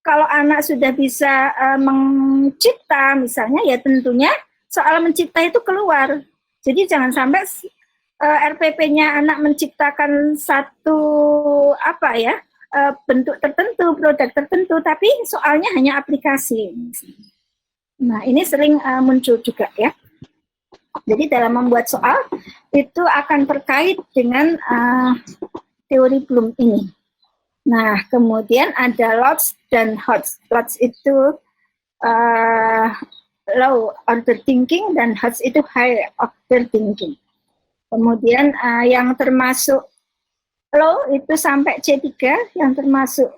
Kalau anak sudah bisa mencipta misalnya, ya tentunya soal mencipta itu keluar. Jadi jangan sampai RPP-nya anak menciptakan satu bentuk tertentu, produk tertentu, tapi soalnya hanya aplikasi. Nah, ini sering muncul juga ya. Jadi dalam membuat soal itu akan terkait dengan teori Bloom ini. Nah, kemudian ada Lodz dan Hodge. Lodz itu low order thinking dan Hodge itu high order thinking. Kemudian yang termasuk low itu sampai C3, yang termasuk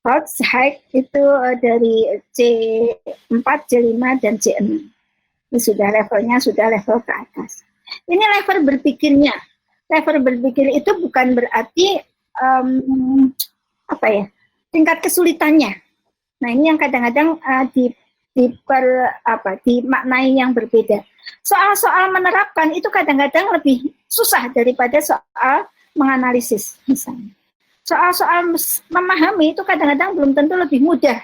Hodge high itu dari C4, C5, dan C6. Ini sudah levelnya, sudah level ke atas. Ini level berpikirnya. Level berpikir itu bukan berarti tingkat kesulitannya. Nah, ini yang kadang-kadang dimaknai yang berbeda. Soal-soal menerapkan itu kadang-kadang lebih susah daripada soal menganalisis misalnya. Soal-soal memahami itu kadang-kadang belum tentu lebih mudah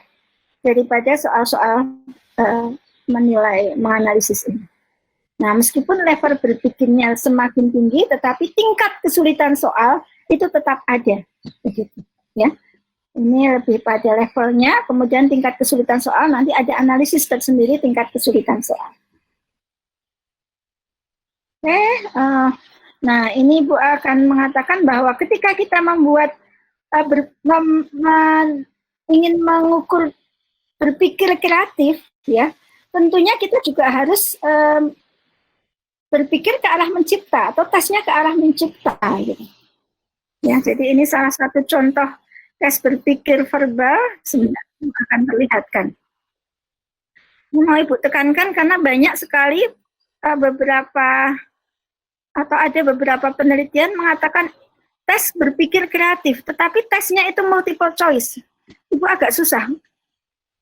daripada soal-soal menilai, menganalisis ini. Nah, meskipun level berpikirnya semakin tinggi, tetapi tingkat kesulitan soal itu tetap ada, begitu ya. Ini lebih pada levelnya, kemudian tingkat kesulitan soal, nanti ada analisis tersendiri tingkat kesulitan soal. Oke, nah ini Ibu akan mengatakan bahwa ketika kita membuat ingin mengukur berpikir kreatif, ya, tentunya kita juga harus berpikir ke arah mencipta atau tesnya ke arah mencipta, gitu. Ya, jadi ini salah satu contoh tes berpikir verbal sebenarnya akan terlihatkan. Ini mau Ibu tekankan karena banyak sekali beberapa atau ada beberapa penelitian mengatakan tes berpikir kreatif, tetapi tesnya itu multiple choice. Ibu agak susah.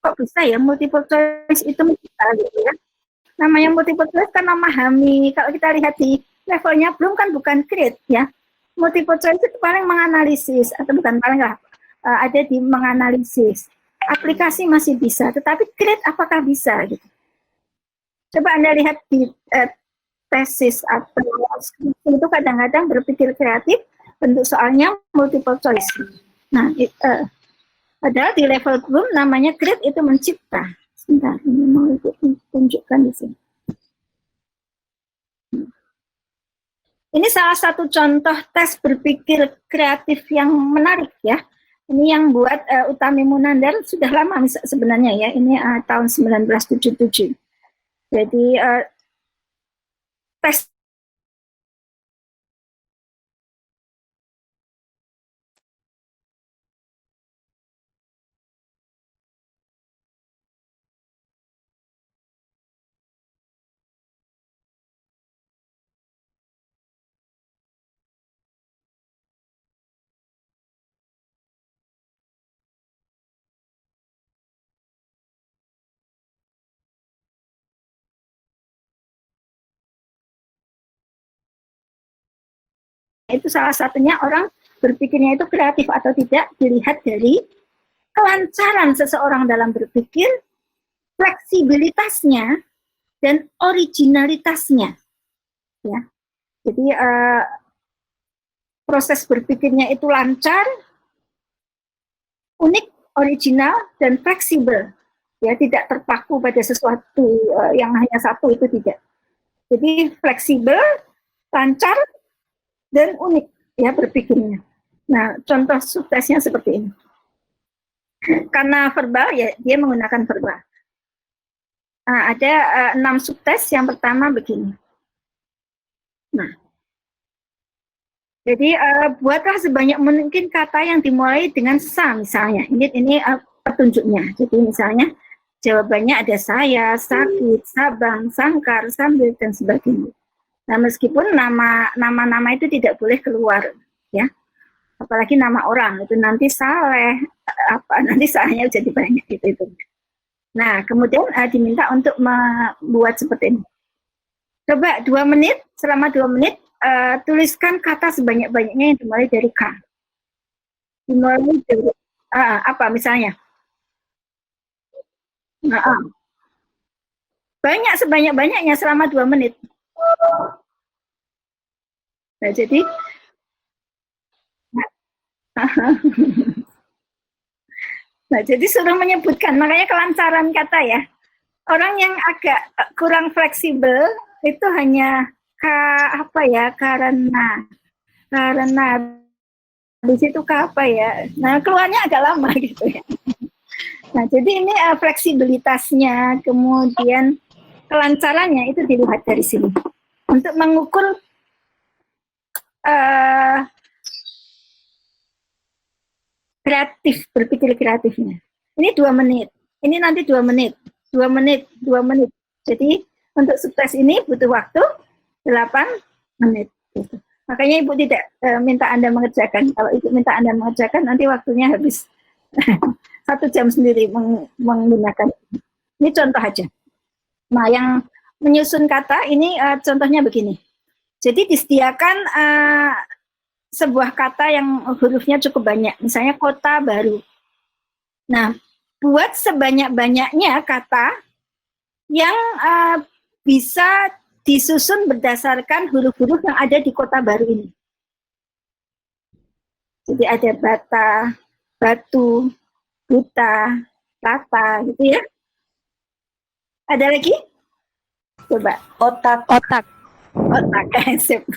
Kok bisa ya multiple choice itu bisa, gitu ya. Namanya multiple choice kan memahami. Kalau kita lihat di levelnya belum kan bukan create ya. Multiple choice itu paling menganalisis atau bukan paling lah. Ada di menganalisis. Aplikasi masih bisa, tetapi create apakah bisa gitu. Coba Anda lihat di tesis atau skripsi itu kadang-kadang berpikir kreatif, bentuk soalnya multiple choice. Nah, padahal di level belum namanya create itu mencipta. Sebentar, ini mau tunjukkan di sini. Ini salah satu contoh tes berpikir kreatif yang menarik ya. Ini yang buat Utami Munandar sudah lama sebenarnya ya. Ini tahun 1977. Jadi tes itu salah satunya orang berpikirnya itu kreatif atau tidak dilihat dari kelancaran seseorang dalam berpikir, fleksibilitasnya, dan originalitasnya. Ya, jadi proses berpikirnya itu lancar, unik, original, dan fleksibel. Ya, tidak terpaku pada sesuatu yang hanya satu, itu tidak. Jadi fleksibel, lancar, dan unik ya berpikirnya. Nah, contoh suksesnya seperti ini. Karena verbal ya dia menggunakan verbal. Nah, ada 6 subtes. Yang pertama begini. Nah, jadi buatlah sebanyak mungkin kata yang dimulai dengan sa misalnya. Ini petunjuknya. Jadi misalnya jawabannya ada saya, sakit, sabang, sangkar, sambil dan sebagainya. Nah, meskipun nama-nama itu tidak boleh keluar, ya. Apalagi nama orang itu nanti Saleh, nanti salahnya jadi banyak gitu. Nah, kemudian diminta untuk membuat seperti ini. Coba 2 menit, selama 2 menit tuliskan kata sebanyak-banyaknya yang dimulai dari K. Dimulai dari apa misalnya? Banyak sebanyak-banyaknya selama 2 menit. Nah, jadi nah, jadi suruh menyebutkan, makanya kelancaran kata ya. Orang yang agak kurang fleksibel itu hanya karena di situ apa ya. Nah, keluarnya agak lama gitu ya. Nah, jadi ini fleksibilitasnya, kemudian kelancarannya itu dilihat dari sini. Untuk mengukur kreatif, berpikir kreatifnya. Ini 2 menit. Ini nanti 2 menit. 2 menit, 2 menit. Jadi untuk sukses ini butuh waktu 8 menit. Gitu. Makanya Ibu tidak minta Anda mengerjakan. Kalau Ibu minta Anda mengerjakan, nanti waktunya habis 1 jam sendiri menggunakan. Ini contoh aja. Nah, yang menyusun kata ini contohnya begini. Jadi disediakan sebuah kata yang hurufnya cukup banyak. Misalnya kota baru. Nah, buat sebanyak-banyaknya kata yang bisa disusun berdasarkan huruf-huruf yang ada di kota baru ini. Jadi ada bata, batu, buta, rata gitu ya. Ada lagi? Coba. Otak. Otak. Otak. Sip.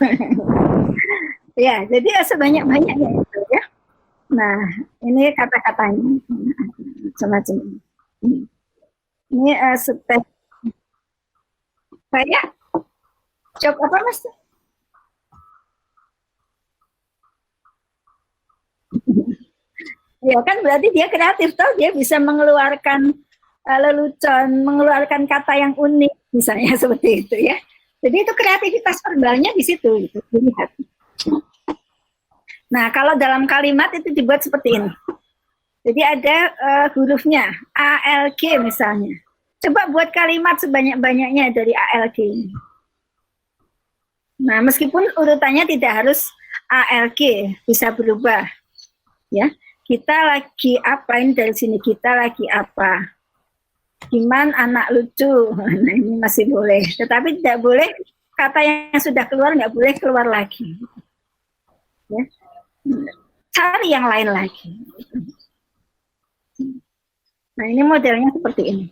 Ya, jadi sebanyak-banyaknya itu ya. Nah, ini kata-katanya semacam ini. Ini step. Saya job apa Mas? Ya kan berarti dia kreatif toh, dia bisa mengeluarkan lelucon, mengeluarkan kata yang unik misalnya seperti itu ya. Jadi itu kreativitas verbalnya di situ gitu, dilihat. Nah, kalau dalam kalimat itu dibuat seperti ini. Jadi ada hurufnya ALG misalnya. Coba buat kalimat sebanyak-banyaknya dari ALG ini. Nah, meskipun urutannya tidak harus ALG, bisa berubah. Ya, kita lagi apain dari sini? Kita lagi apa? Gimana anak lucu? Nah, ini masih boleh. Tetapi tidak boleh kata yang sudah keluar nggak boleh keluar lagi. Ya, cari yang lain lagi. Nah, ini modelnya seperti ini.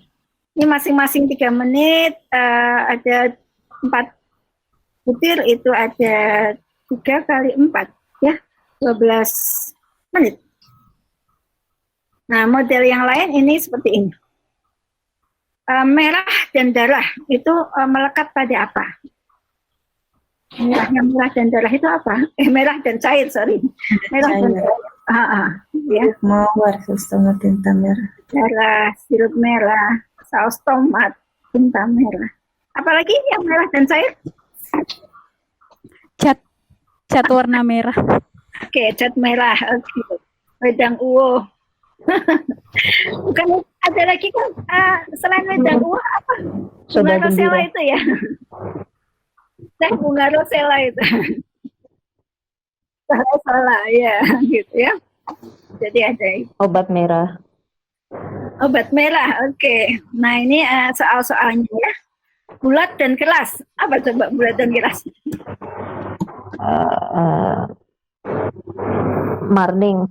Ini masing-masing 3 menit, ada 4 butir, itu ada 3 kali 4, ya, 12 menit. Nah, model yang lain ini seperti ini. Merah dan darah itu melekat pada apa? Merah dan darah itu apa? Merah dan cair, sorry. Merah dan cair. Ya. Mawar, sistem tinta merah. Darah, sirup merah, saus tomat, tinta merah. Apalagi yang merah dan cair? Cat warna merah. Oke, cat merah. Oke. Wedang uwo. Bukan ada lagi kan selain wedang uwo apa? Bunga rosella itu ya. Bunga rosella itu. Salah ya, gitu ya. Jadi ada obat merah. Obat merah, oke. Nah ini soal-soalnya ya. Bulat dan keras. Apa coba bulat dan keras? Marning.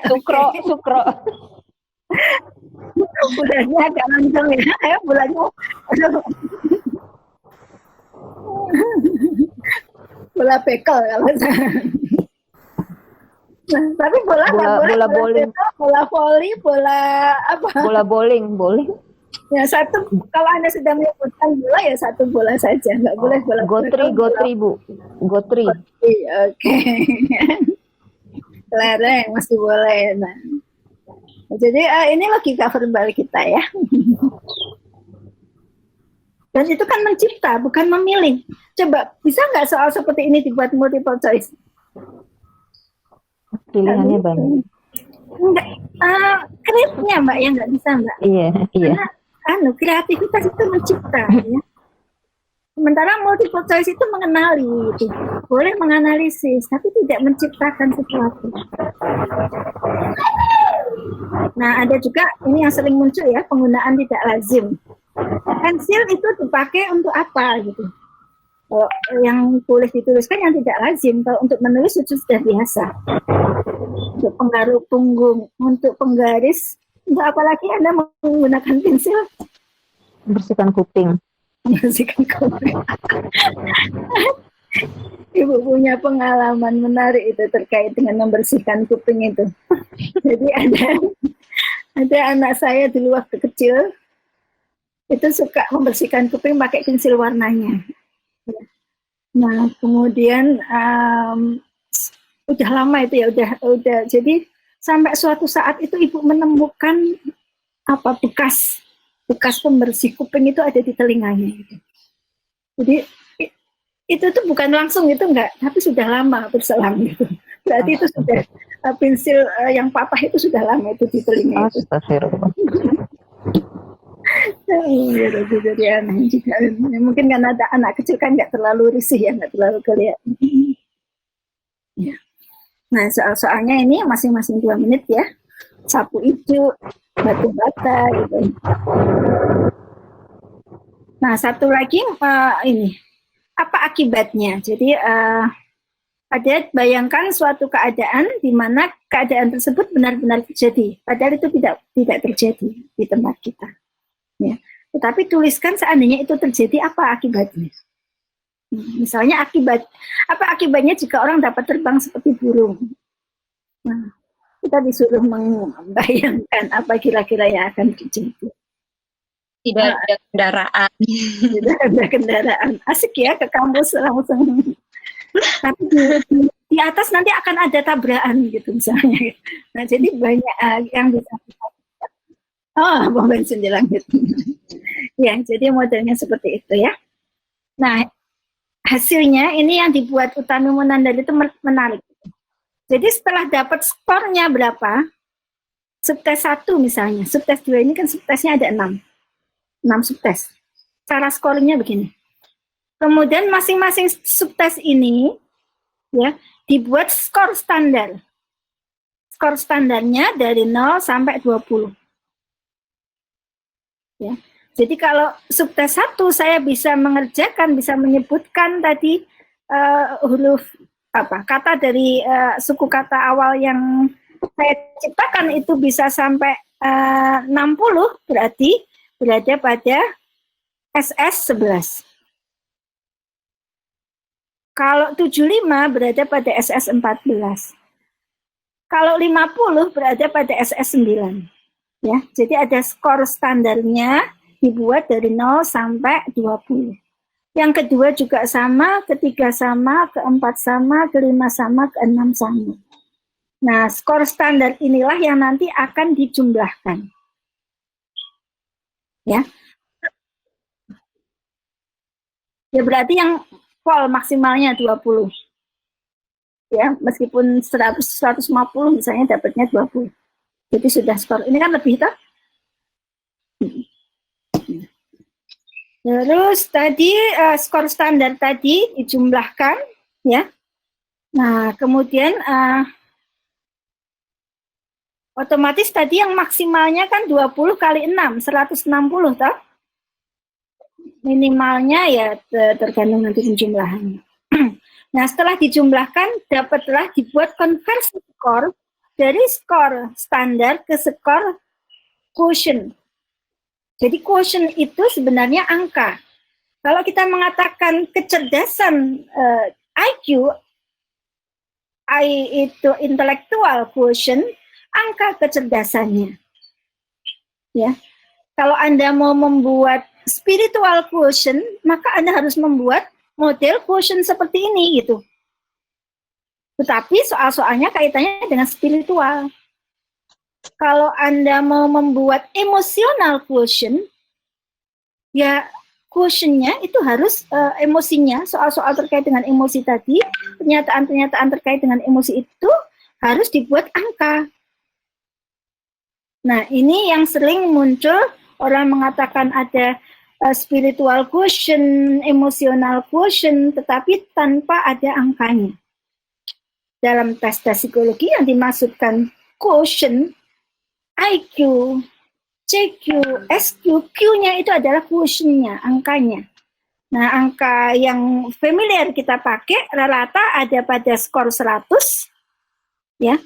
Sukro. Bulatnya agak langsung ya. Ayo bulatnya. Bola bekel kalau nah, tapi bola bowling, bola voli, bola apa? Bola bowling. Ya satu, kalau Anda sudah menyebutkan bola ya satu bola saja, nggak boleh bola. Gotri, Bu. Gotri. Oke. Kelereng masih boleh. Nah, jadi ini logika verbal kita ya. Dan itu kan mencipta, bukan memilih. Coba, bisa nggak soal seperti ini dibuat multiple choice? Pilihannya banyak. Enggak, kreatifnya Mbak, ya nggak bisa Mbak. Iya. Karena kreativitas itu mencipta. Ya. Sementara multiple choice itu mengenali, gitu. Boleh menganalisis, tapi tidak menciptakan sesuatu. Nah, ada juga ini yang sering muncul ya, penggunaan tidak lazim. Pensil itu dipakai untuk apa gitu? Yang boleh dituliskan yang tidak lazim. Kalau untuk menulis itu sudah biasa. Untuk penggaris punggung, untuk penggaris, untuk apa lagi Anda menggunakan pensil? Bersihkan kuping. Bersihkan kuping. Ibu punya pengalaman menarik itu terkait dengan membersihkan kuping itu. Jadi ada anak saya dulu waktu kecil itu suka membersihkan kuping pakai pensil warnanya. Nah, kemudian udah lama itu ya, udah. Jadi sampai suatu saat itu ibu menemukan apa bekas pembersih kuping itu ada di telinganya. Gitu. Jadi itu tuh bukan langsung itu enggak, tapi sudah lama berselang gitu. Berarti itu sudah pensil yang patah itu sudah lama itu di telinga itu. Astagfirullah. Jadi aneh juga. Mungkin karena ada anak kecil kan nggak terlalu risih ya, nggak terlalu kelihatan. Ya. Nah soalnya ini masing-masing 2 menit ya. Sapu hijau, batu bata gitu. Nah satu lagi ini apa akibatnya? Jadi bayangkan suatu keadaan di mana keadaan tersebut benar-benar terjadi, padahal itu tidak terjadi di tempat kita. Ya. Tetapi tuliskan seandainya itu terjadi, apa akibatnya? Misalnya apa akibatnya jika orang dapat terbang seperti burung? Nah, kita disuruh membayangkan apa kira-kira yang akan terjadi. Tidak ada kendaraan. Tidak ada kendaraan. Asik ya ke kampus langsung. Tapi di atas nanti akan ada tabrakan gitu misalnya. Nah, jadi banyak yang bisa kita. Oh, bom bensin di langit. Ya, jadi modelnya seperti itu ya. Nah, hasilnya ini yang dibuat Utami Munandar itu menarik. Jadi setelah dapat skornya berapa, subtes 1 misalnya, subtes 2 ini kan subtesnya ada 6 subtes. Cara scoringnya begini. Kemudian masing-masing subtes ini ya dibuat skor standar. Skor standarnya dari 0 sampai 20. Ya. Jadi kalau subtes 1 saya bisa mengerjakan, bisa menyebutkan tadi huruf kata dari suku kata awal yang saya ciptakan itu bisa sampai 60, berarti berada pada SS 11. Kalau 75 berada pada SS 14. Kalau 50 berada pada SS 9. Ya, jadi ada skor standarnya dibuat dari 0 sampai 20. Yang kedua juga sama, ketiga sama, keempat sama, kelima sama, keenam sama. Nah, skor standar inilah yang nanti akan dijumlahkan. Ya. Ya berarti yang full maksimalnya 20. Ya, meskipun 150 misalnya dapatnya 20. Jadi sudah skor. Ini kan lebih toh? Terus tadi skor standar tadi dijumlahkan, ya. Nah, kemudian otomatis tadi yang maksimalnya kan 20 kali 6, 160 toh? Minimalnya ya tergantung nanti penjumlahannya. Nah, setelah dijumlahkan, dapatlah dibuat konversi skor dari skor standar ke skor quotient. Jadi quotient itu sebenarnya angka. Kalau kita mengatakan kecerdasan IQ, I itu intellectual quotient, angka kecerdasannya. Ya. Kalau Anda mau membuat spiritual quotient, maka Anda harus membuat model quotient seperti ini gitu. Tetapi soal-soalnya kaitannya dengan spiritual. Kalau Anda mau membuat emosional quotient, ya quotient-nya itu harus emosinya, soal-soal terkait dengan emosi tadi, pernyataan-pernyataan terkait dengan emosi itu harus dibuat angka. Nah, ini yang sering muncul, orang mengatakan ada spiritual quotient, emosional quotient, tetapi tanpa ada angkanya. Dalam tes psikologi yang dimaksudkan quotient, IQ, CQ, SQ, Q-nya itu adalah quotient-nya, angkanya. Nah, angka yang familiar kita pakai rata ada pada skor 100, ya.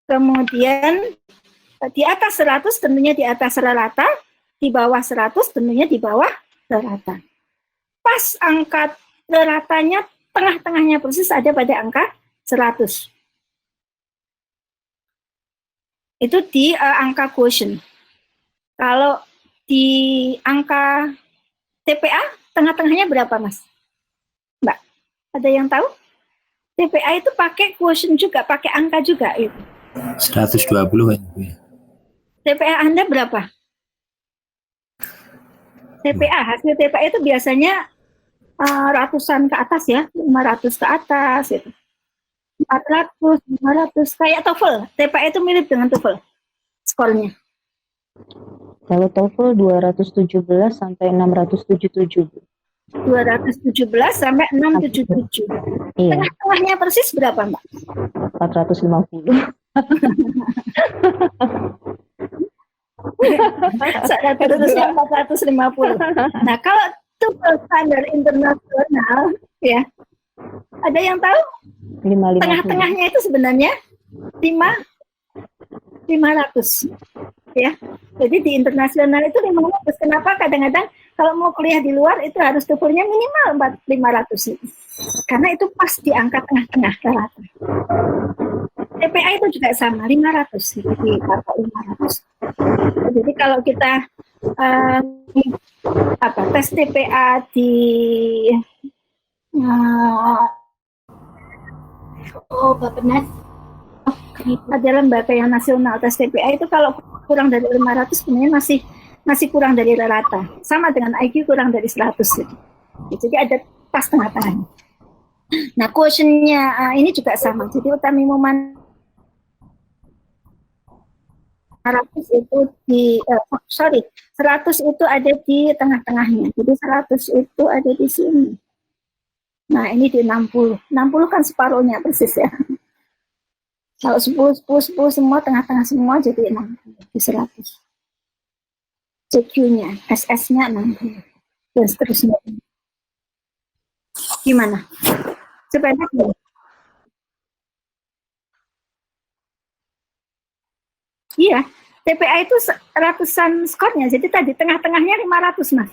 Kemudian di atas 100 tentunya di atas rata, di bawah 100 tentunya di bawah rata. Pas angka ratanya tengah-tengahnya persis ada pada angka 100. Itu di angka quotient. Kalau di angka TPA, tengah-tengahnya berapa, Mas? Mbak, ada yang tahu? TPA itu pakai quotient juga, pakai angka juga itu. 120 kan? TPA Anda berapa? TPA, hasil TPA itu biasanya ratusan ke atas ya, 500 ke atas gitu. 400, 500, kayak TOEFL. TPA itu mirip dengan TOEFL skornya. Kalau TOEFL 217 sampai 677. 217 sampai 677. Iya, Tengah-tengahnya persis berapa, Mbak? 450. Terusnya 450. Nah, kalau TOEFL standar internasional, ya, ada yang tahu 550. Tengah-tengahnya itu sebenarnya 500 ya. Jadi di internasional itu 500. Kenapa kadang-kadang kalau mau kuliah di luar itu harus TOEFL-nya minimal 500 itu. Karena itu pas di angka tengah-tengah rata. TPA itu juga sama 500 gitu, di patok 500. Jadi kalau kita tes TPA di Bappenas. ada lembaga yang nasional tes TPA itu kalau kurang dari 500 sebenarnya masih kurang dari rata. Sama dengan IQ kurang dari 100 gitu. Jadi ada pas tengah-tengah. Nah, quotient-nya ini juga sama. Jadi utami momen 100 itu 100 itu ada di tengah-tengahnya. Jadi 100 itu ada di sini. Nah, ini di 60. 60 kan separuhnya persis ya. Kalau 10 semua, tengah-tengah semua jadi 60 di 100. CQ-nya, SS-nya 60. Dan seterusnya. Gimana? Supaya gimana? Iya, TPA itu ratusan skornya, jadi tadi tengah-tengahnya 500, Mas.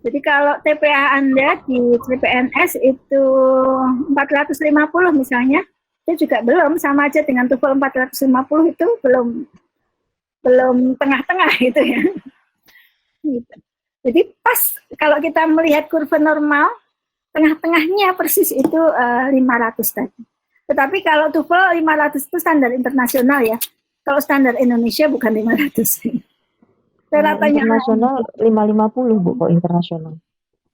Jadi kalau TPA Anda di CPNS itu 450 misalnya, itu juga belum, sama aja dengan TOEFL 450 itu belum tengah-tengah gitu ya. Gitu. Jadi pas kalau kita melihat kurva normal, tengah-tengahnya persis itu 500 tadi. Tetapi kalau TOEFL 500 itu standar internasional ya. Kalau standar Indonesia bukan 500. Ratanya Internasional 550 Bu, kok internasional.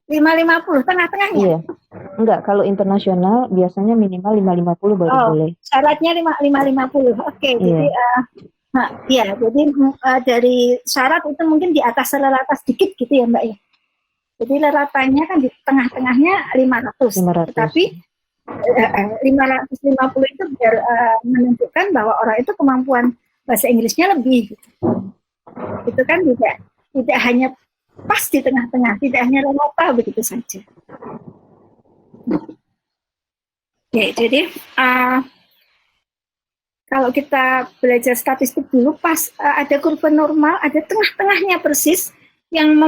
550 tengah-tengahnya. Iya. Enggak, kalau internasional biasanya minimal 550 baru boleh. Syaratnya 550. Oke, Iya. jadi jadi dari syarat itu mungkin di atas rata sedikit gitu ya, Mbak ya. Jadi ratanya kan di tengah-tengahnya 500. Tapi 550 itu biar menunjukkan bahwa orang itu kemampuan bahasa Inggrisnya lebih gitu. Itu kan tidak hanya pas di tengah-tengah, tidak hanya rata begitu saja. Ya, jadi kalau kita belajar statistik dulu, pas ada kurva normal, ada tengah-tengahnya persis yang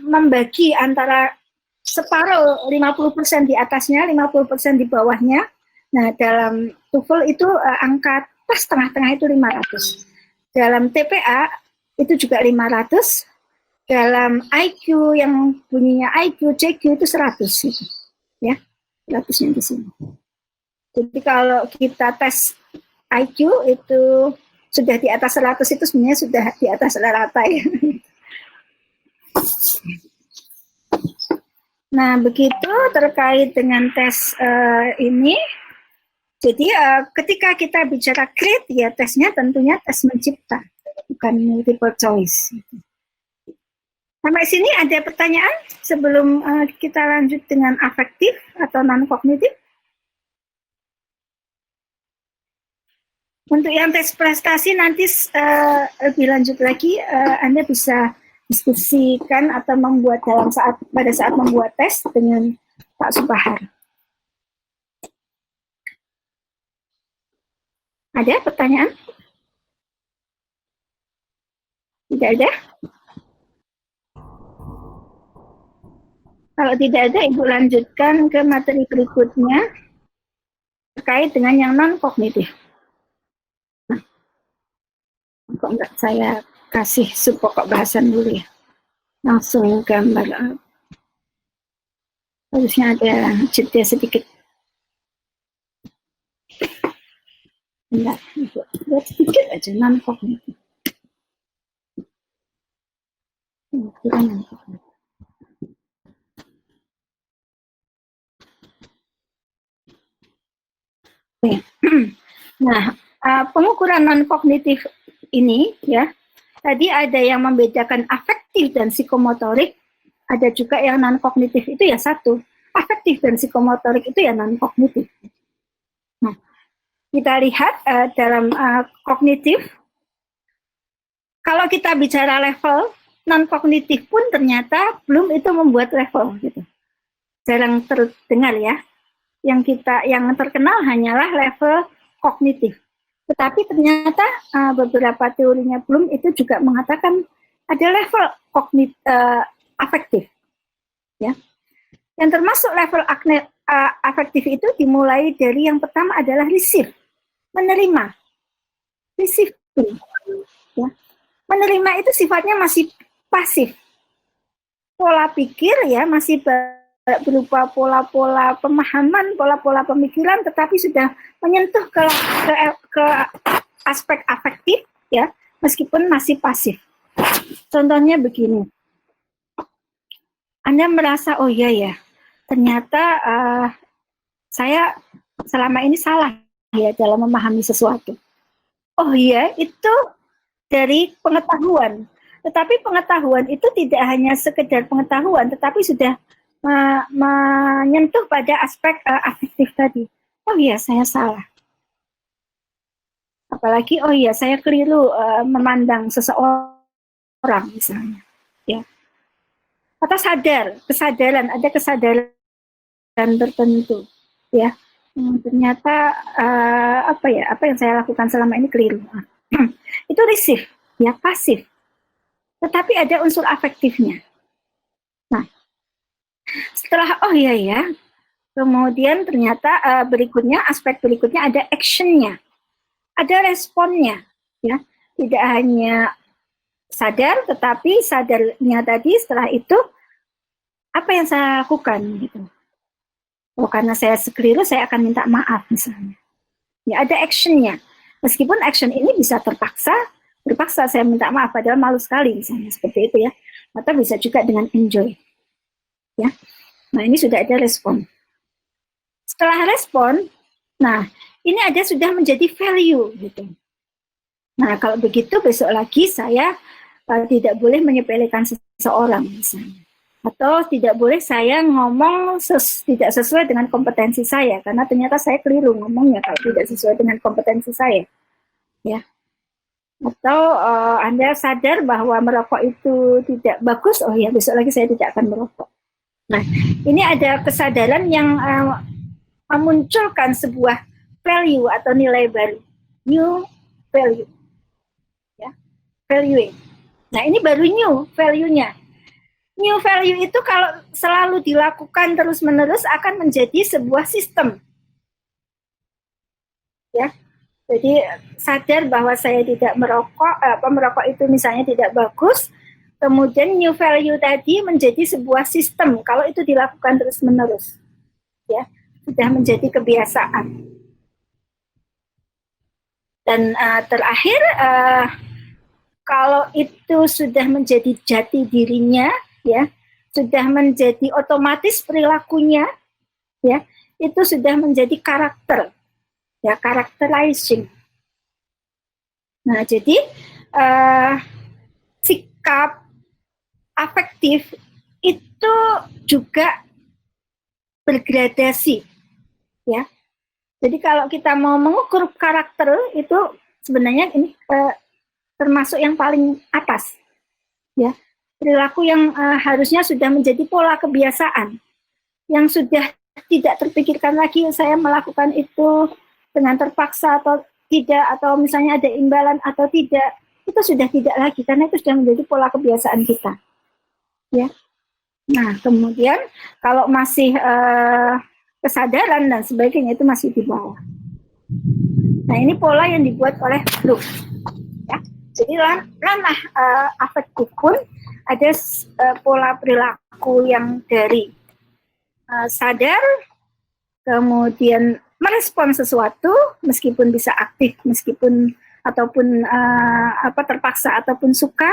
membagi antara separuh 50% di atasnya, 50% di bawahnya. Nah, dalam TOEFL itu angka pas tengah-tengah itu 500. Dalam TPA itu juga 500. Dalam IQ yang bunyinya IQ, CQ itu 100 gitu. Ya, 100-nya di sini. Jadi kalau kita tes IQ itu sudah di atas 100 itu sebenarnya sudah di atas rata ya. Nah, begitu terkait dengan tes ini. Jadi ketika kita bicara grade ya tesnya tentunya tes mencipta, bukan multiple choice. Sampai sini ada pertanyaan sebelum kita lanjut dengan afektif atau non-kognitif? Untuk yang tes prestasi nanti lebih lanjut lagi, Anda bisa diskusikan atau membuat pada saat membuat tes dengan Pak Subahar. Ada pertanyaan? Tidak ada? Kalau tidak ada, Ibu lanjutkan ke materi berikutnya terkait dengan yang non-kognitif. Nah, kok enggak saya kasih subpokok bahasan dulu ya? Langsung gambar. Harusnya ada jeda sedikit. Enggak, buat sedikit aja non-kognitif. Kurang non-kognitif. Nah, pengukuran non-kognitif ini ya, tadi ada yang membedakan afektif dan psikomotorik, ada juga yang non-kognitif itu ya satu. Afektif dan psikomotorik itu ya non-kognitif. Nah, kita lihat dalam kognitif, kalau kita bicara level, non-kognitif pun ternyata belum itu membuat level gitu. jarang terdengar ya. Yang terkenal hanyalah level kognitif. Tetapi ternyata beberapa teorinya Bloom itu juga mengatakan ada level afektif, ya. Yang termasuk level afektif itu dimulai dari yang pertama adalah receive, menerima, receiving, ya. Menerima itu sifatnya masih pasif, pola pikir ya masih berupa pola-pola pemahaman, pola-pola pemikiran, tetapi sudah menyentuh ke aspek afektif, ya, meskipun masih pasif. Contohnya begini, Anda merasa, oh iya ya, ternyata saya selama ini salah ya dalam memahami sesuatu. Oh iya, itu dari pengetahuan. Tetapi pengetahuan itu tidak hanya sekedar pengetahuan, tetapi sudah menyentuh pada aspek afektif tadi. Oh iya, saya salah. Apalagi, oh iya, saya keliru memandang seseorang misalnya. Ya. Atau kesadaran, ada kesadaran tertentu. Ya. Ternyata apa yang saya lakukan selama ini keliru. Itu receive, ya, pasif. Tetapi ada unsur afektifnya. Nah, setelah oh iya ya, kemudian ternyata aspek berikutnya ada actionnya, ada responnya, ya. Tidak hanya sadar, tetapi sadarnya tadi setelah itu apa yang saya lakukan gitu. Oh karena saya keliru, saya akan minta maaf misalnya. Ya ada actionnya, meskipun action ini bisa terpaksa saya minta maaf padahal malu sekali misalnya seperti itu ya, atau bisa juga dengan enjoy. Ya, nah ini sudah ada respon. Setelah respon, nah ini ada sudah menjadi value gitu. Nah kalau begitu besok lagi saya tidak boleh menyepelekan seseorang misalnya, atau tidak boleh saya ngomong tidak sesuai dengan kompetensi saya karena ternyata saya keliru ngomongnya kalau tidak sesuai dengan kompetensi saya, ya. Atau Anda sadar bahwa merokok itu tidak bagus, oh ya besok lagi saya tidak akan merokok. Nah, ini ada kesadaran yang memunculkan sebuah value atau nilai baru, new value, ya, valuing. Nah, ini baru new value-nya. New value itu kalau selalu dilakukan terus-menerus akan menjadi sebuah sistem, ya. Jadi sadar bahwa saya tidak merokok, merokok itu misalnya tidak bagus, kemudian new value tadi menjadi sebuah sistem kalau itu dilakukan terus-menerus, ya, sudah menjadi kebiasaan. Dan terakhir, kalau itu sudah menjadi jati dirinya, ya, sudah menjadi otomatis perilakunya, ya, itu sudah menjadi karakter, ya, characterizing. Nah, jadi sikap afektif itu juga bergradasi, ya. Jadi kalau kita mau mengukur karakter itu sebenarnya ini termasuk yang paling atas, ya. Perilaku yang harusnya sudah menjadi pola kebiasaan, yang sudah tidak terpikirkan lagi saya melakukan itu dengan terpaksa atau tidak, atau misalnya ada imbalan atau tidak, itu sudah tidak lagi karena itu sudah menjadi pola kebiasaan kita, ya. Nah kemudian kalau masih kesadaran dan sebagainya itu masih di bawah. Nah ini pola yang dibuat oleh Bloom, ya. Jadi ranah afektif pun ada pola perilaku yang dari sadar, kemudian merespon sesuatu meskipun bisa aktif, meskipun ataupun terpaksa ataupun suka,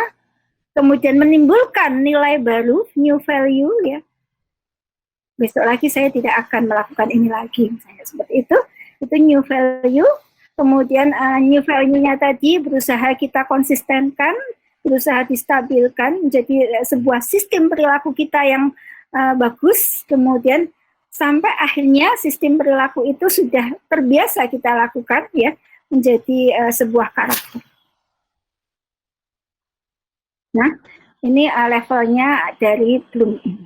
kemudian menimbulkan nilai baru, new value, ya. Besok lagi saya tidak akan melakukan ini lagi, misalnya seperti itu new value. Kemudian new value-nya tadi berusaha kita konsistenkan, berusaha distabilkan menjadi sebuah sistem perilaku kita yang bagus, kemudian sampai akhirnya sistem perilaku itu sudah terbiasa kita lakukan, ya, menjadi sebuah karakter. Nah, ini levelnya dari Bloom ini.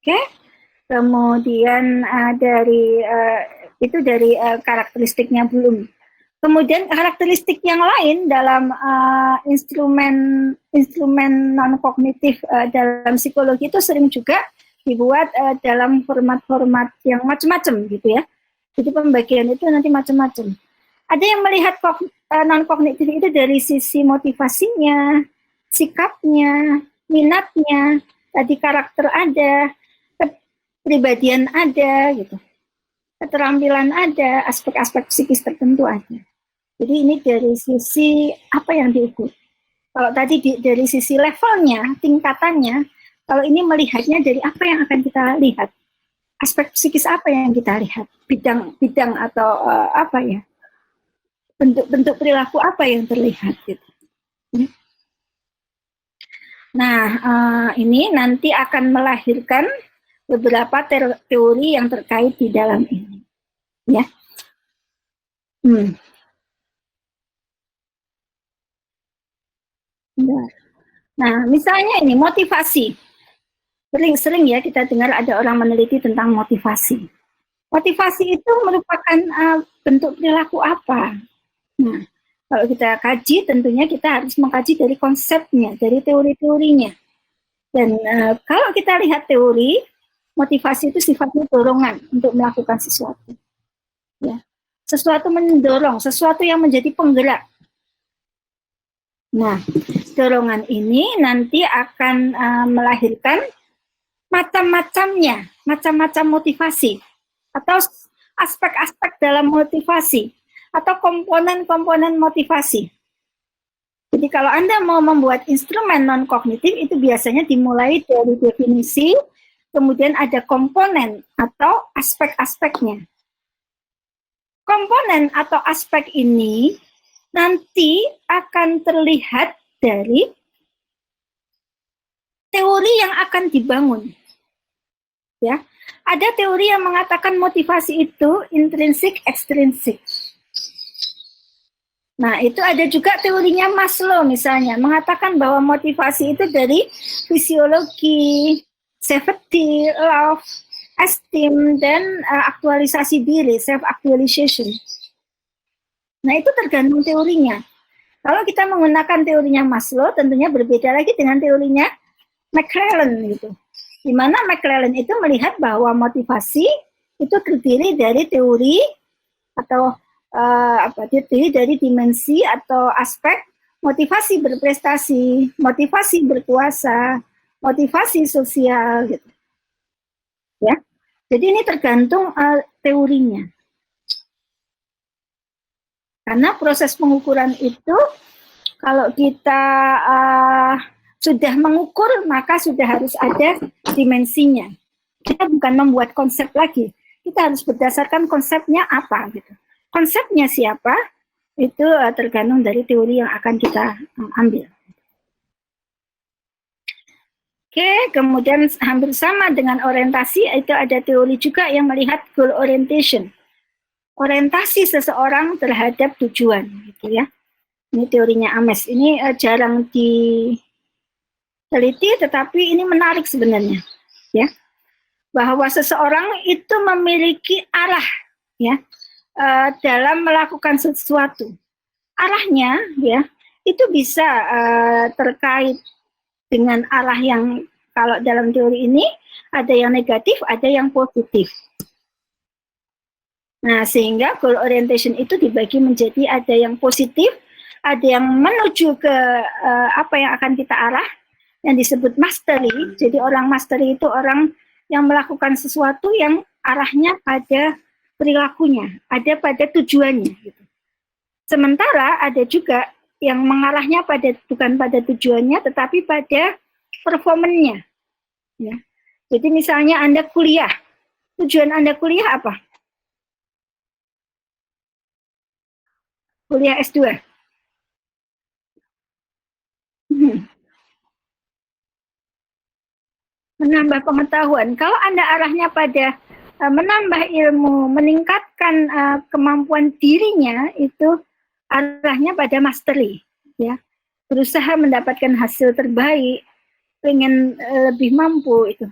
Oke. Kemudian dari itu dari karakteristiknya belum. Kemudian karakteristik yang lain dalam instrumen non kognitif dalam psikologi itu sering juga dibuat dalam format-format yang macam-macam gitu ya. Jadi pembagian itu nanti macam-macam. Ada yang melihat non kognitif itu dari sisi motivasinya, sikapnya, minatnya, tadi karakter ada, kepribadian ada gitu. Keterampilan ada, aspek-aspek psikis tertentu ada. Jadi ini dari sisi apa yang diukur. Kalau tadi dari sisi levelnya, tingkatannya, kalau ini melihatnya dari apa yang akan kita lihat. Aspek psikis apa yang kita lihat. Bidang atau apa ya. Bentuk-bentuk perilaku apa yang terlihat. Gitu. Nah, ini nanti akan melahirkan beberapa teori yang terkait di dalam ini. Ya. Nah, misalnya ini motivasi. Sering ya kita dengar ada orang meneliti tentang motivasi. Motivasi itu merupakan bentuk perilaku apa? Nah, kalau kita kaji, tentunya kita harus mengkaji dari konsepnya, dari teori-teorinya. Dan kalau kita lihat teori, motivasi itu sifatnya dorongan untuk melakukan sesuatu. Ya. Sesuatu mendorong, sesuatu yang menjadi penggerak. Nah, dorongan ini nanti akan melahirkan macam-macam motivasi atau aspek-aspek dalam motivasi atau komponen-komponen motivasi. Jadi kalau Anda mau membuat instrumen non-kognitif itu biasanya dimulai dari definisi, kemudian ada komponen atau aspek-aspeknya. Komponen atau aspek ini nanti akan terlihat dari teori yang akan dibangun. Ya, ada teori yang mengatakan motivasi itu intrinsik, ekstrinsik. Nah, itu ada juga teorinya Maslow misalnya, mengatakan bahwa motivasi itu dari fisiologi, safety, love, esteem, dan aktualisasi diri, self-actualization. Nah, itu tergantung teorinya. Kalau kita menggunakan teorinya Maslow, tentunya berbeda lagi dengan teorinya McClellan gitu. Di mana McClellan itu melihat bahwa motivasi itu terdiri dari teori atau terdiri dari dimensi atau aspek motivasi berprestasi, motivasi berkuasa, motivasi sosial gitu. Ya. Jadi ini tergantung teorinya. Karena proses pengukuran itu kalau kita sudah mengukur, maka sudah harus ada dimensinya. Kita bukan membuat konsep lagi. Kita harus berdasarkan konsepnya apa gitu. Konsepnya siapa, itu tergantung dari teori yang akan kita ambil. Oke, kemudian hampir sama dengan orientasi, itu ada teori juga yang melihat goal orientation. Orientasi seseorang terhadap tujuan, gitu ya. Ini teorinya Ames. Ini jarang diteliti, tetapi ini menarik sebenarnya, ya. Bahwa seseorang itu memiliki arah, ya, dalam melakukan sesuatu. Arahnya, ya, itu bisa terkait dengan arah yang kalau dalam teori ini ada yang negatif, ada yang positif. Nah, sehingga goal orientation itu dibagi menjadi ada yang positif, ada yang menuju ke apa yang akan kita arah, yang disebut mastery. Jadi orang mastery itu orang yang melakukan sesuatu yang arahnya pada perilakunya, ada pada tujuannya. Gitu. Sementara ada juga yang mengarahnya bukan pada tujuannya, tetapi pada performanya. Ya. Jadi misalnya Anda kuliah, tujuan Anda kuliah apa? Kuliah S2. Menambah pengetahuan. Kalau Anda arahnya pada menambah ilmu, meningkatkan kemampuan dirinya, itu arahnya pada mastery, ya. Berusaha mendapatkan hasil terbaik, pengen lebih mampu itu.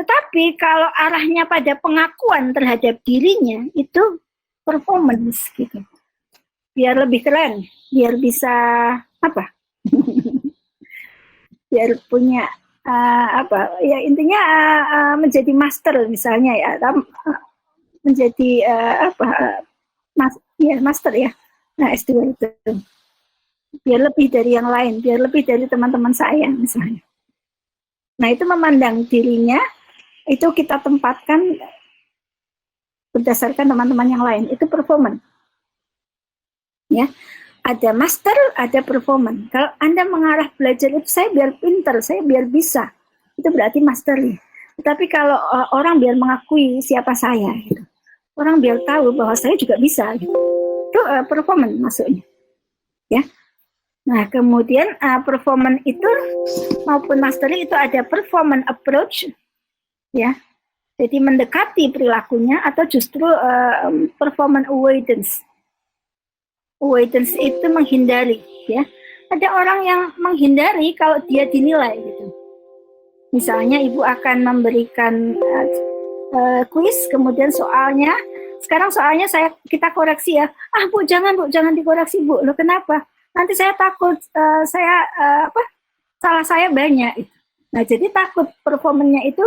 Tetapi kalau arahnya pada pengakuan terhadap dirinya, itu performance gitu. Biar lebih keren, biar bisa apa? Biar punya ya intinya menjadi master misalnya ya, menjadi master ya. Nah, S2 itu biar lebih dari yang lain, biar lebih dari teman-teman saya misalnya. Nah, itu memandang dirinya itu kita tempatkan berdasarkan teman-teman yang lain, itu performance. Ya, ada master, ada performance. Kalau Anda mengarah belajar itu saya biar pinter, saya biar bisa, itu berarti mastery. Tetapi kalau orang biar mengakui siapa saya, gitu. Orang biar tahu bahwa saya juga bisa, gitu. Itu performance maksudnya. Ya. Nah, kemudian performance itu maupun mastery itu ada performance approach, ya. Jadi mendekati perilakunya atau justru performance avoidance. Avoidance itu menghindari, ya. Ada orang yang menghindari kalau dia dinilai gitu. Misalnya ibu akan memberikan kuis, kemudian soalnya, sekarang soalnya kita koreksi ya. Ah bu, jangan dikoreksi bu. Loh kenapa? Nanti saya takut salah saya banyak. Nah jadi takut performanya itu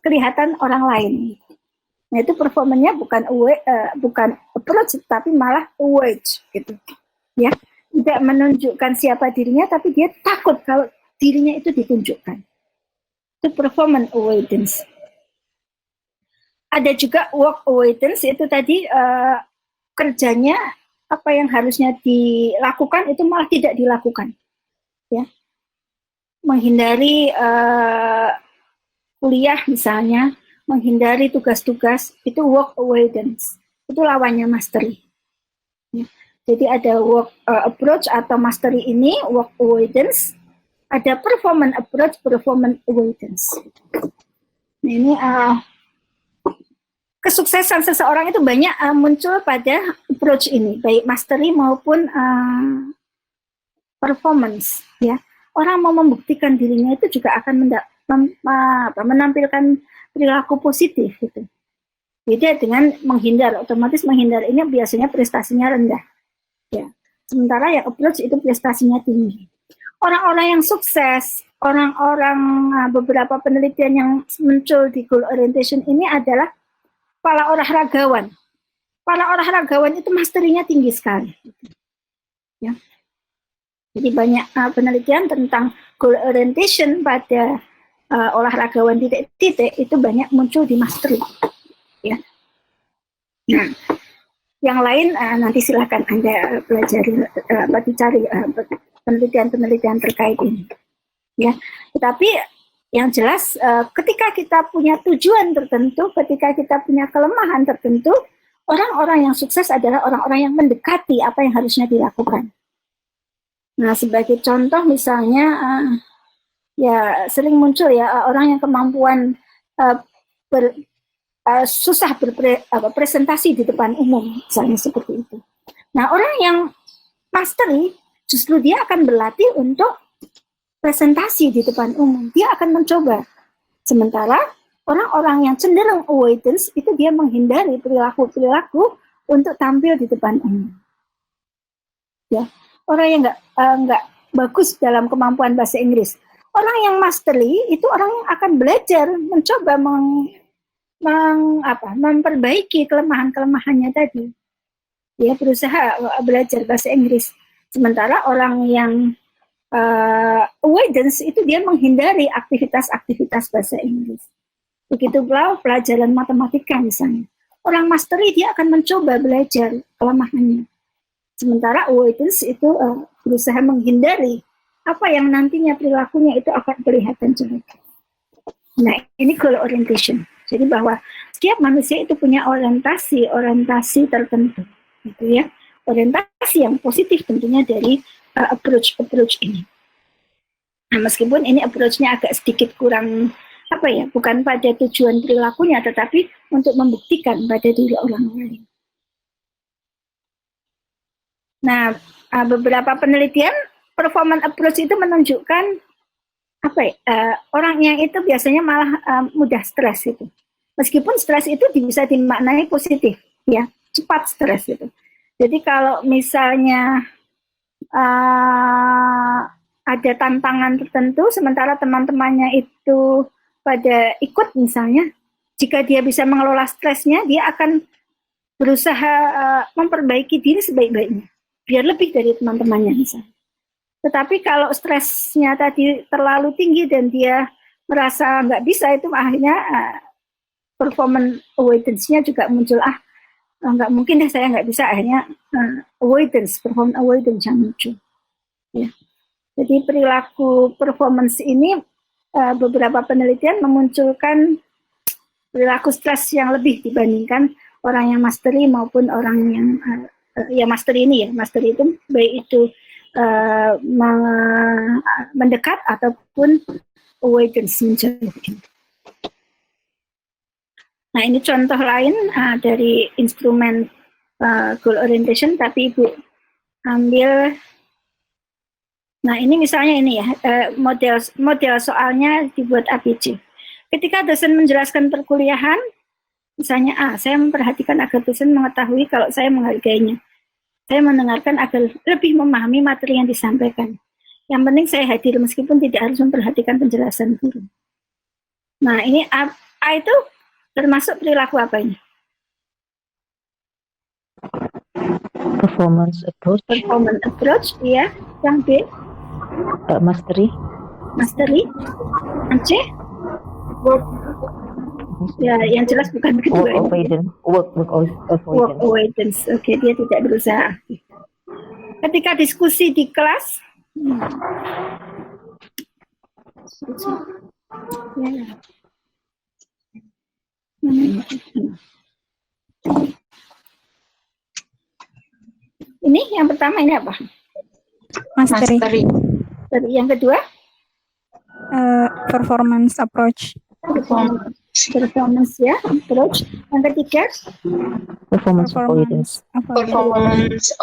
kelihatan orang lain. Nah itu performanya bukan approach tapi malah avoid gitu. Ya, tidak menunjukkan siapa dirinya tapi dia takut kalau dirinya itu ditunjukkan. Itu performance avoidance. Ada juga work avoidance, itu tadi kerjanya apa yang harusnya dilakukan itu malah tidak dilakukan. Ya. Menghindari kuliah misalnya, menghindari tugas-tugas, itu work avoidance. Itu lawannya mastery. Ya. Jadi ada work approach atau mastery ini, work avoidance. Ada performance approach, performance avoidance. Nah, ini kesuksesan seseorang itu banyak muncul pada approach ini, baik mastery maupun performance. Ya, orang mau membuktikan dirinya itu juga akan menampilkan perilaku positif. Gitu. Beda dengan menghindar, otomatis menghindar ini biasanya prestasinya rendah. Ya, sementara yang approach itu prestasinya tinggi. Orang-orang yang sukses, orang-orang beberapa penelitian yang muncul di goal orientation ini adalah para olahragawan. Para olahragawan itu masterinya tinggi sekali. Ya. Jadi banyak penelitian tentang goal orientation pada olahragawan titik-titik itu banyak muncul di mastery. Ya. Nah, yang lain nanti silakan Anda pelajari, dicari penelitian-penelitian terkait ini. Ya, tetapi yang jelas ketika kita punya tujuan tertentu, ketika kita punya kelemahan tertentu, orang-orang yang sukses adalah orang-orang yang mendekati apa yang harusnya dilakukan. Nah, sebagai contoh misalnya ya sering muncul ya orang yang kemampuan susah berpresentasi di depan umum, misalnya seperti itu. Nah, orang yang mastery justru dia akan berlatih untuk presentasi di depan umum. Dia akan mencoba. Sementara orang-orang yang cenderung avoidance itu dia menghindari perilaku-perilaku untuk tampil di depan umum. Ya, orang yang nggak bagus dalam kemampuan bahasa Inggris. Orang yang mastery itu orang yang akan belajar, mencoba memperbaiki kelemahan-kelemahannya tadi. Dia berusaha belajar bahasa Inggris. Sementara orang yang avoidance itu dia menghindari aktivitas-aktivitas bahasa Inggris. Begitu pula pelajaran matematika misalnya. Orang mastery dia akan mencoba belajar kelemahannya. Sementara avoidance itu berusaha menghindari apa yang nantinya perilakunya itu akan kelihatan jelek. Nah, ini goal orientation. Jadi bahwa setiap manusia itu punya orientasi tertentu, gitu ya. Orientasi yang positif tentunya dari approach ini. Nah, meskipun ini approach-nya agak sedikit kurang bukan pada tujuan perilakunya, tetapi untuk membuktikan pada diri orang lain. Nah, beberapa penelitian performance approach itu menunjukkan orang yang itu biasanya malah mudah stres itu. Meskipun stres itu bisa dimaknai positif, ya, cepat stres itu. Jadi kalau misalnya ada tantangan tertentu, sementara teman-temannya itu pada ikut misalnya, jika dia bisa mengelola stresnya, dia akan berusaha memperbaiki diri sebaik-baiknya, biar lebih dari teman-temannya misalnya. Tetapi kalau stresnya tadi terlalu tinggi dan dia merasa nggak bisa, itu akhirnya performance avoidance-nya juga muncul. Nggak mungkin deh, saya nggak bisa, akhirnya performance avoidance yang muncul. Ya. Jadi perilaku performance ini beberapa penelitian memunculkan perilaku stres yang lebih dibandingkan orang yang mastery maupun orang yang mastery ini ya. Mastery itu baik itu mendekat ataupun avoidance menjauhi. Nah, ini contoh lain dari instrumen goal orientation, tapi Ibu ambil. Nah, ini misalnya ini ya, model soalnya dibuat ABC. Ketika dosen menjelaskan perkuliahan, misalnya saya memperhatikan agar dosen mengetahui kalau saya menghargainya. Saya mendengarkan agar lebih memahami materi yang disampaikan. Yang penting saya hadir meskipun tidak harus memperhatikan penjelasan guru. Nah, ini A itu termasuk perilaku apa ini? Performance approach. Performance approach, iya. Yang B? Mastery. Mastery. Yang C? Ya, yang jelas bukan kedua. Work avoidance. Work avoidance. Oke, dia tidak berusaha. Ketika diskusi di kelas, ini yang pertama ini apa? Mastery. Yang kedua? Performance approach. Performance ya, approach. Yang ketiga? Performance avoidance. Performance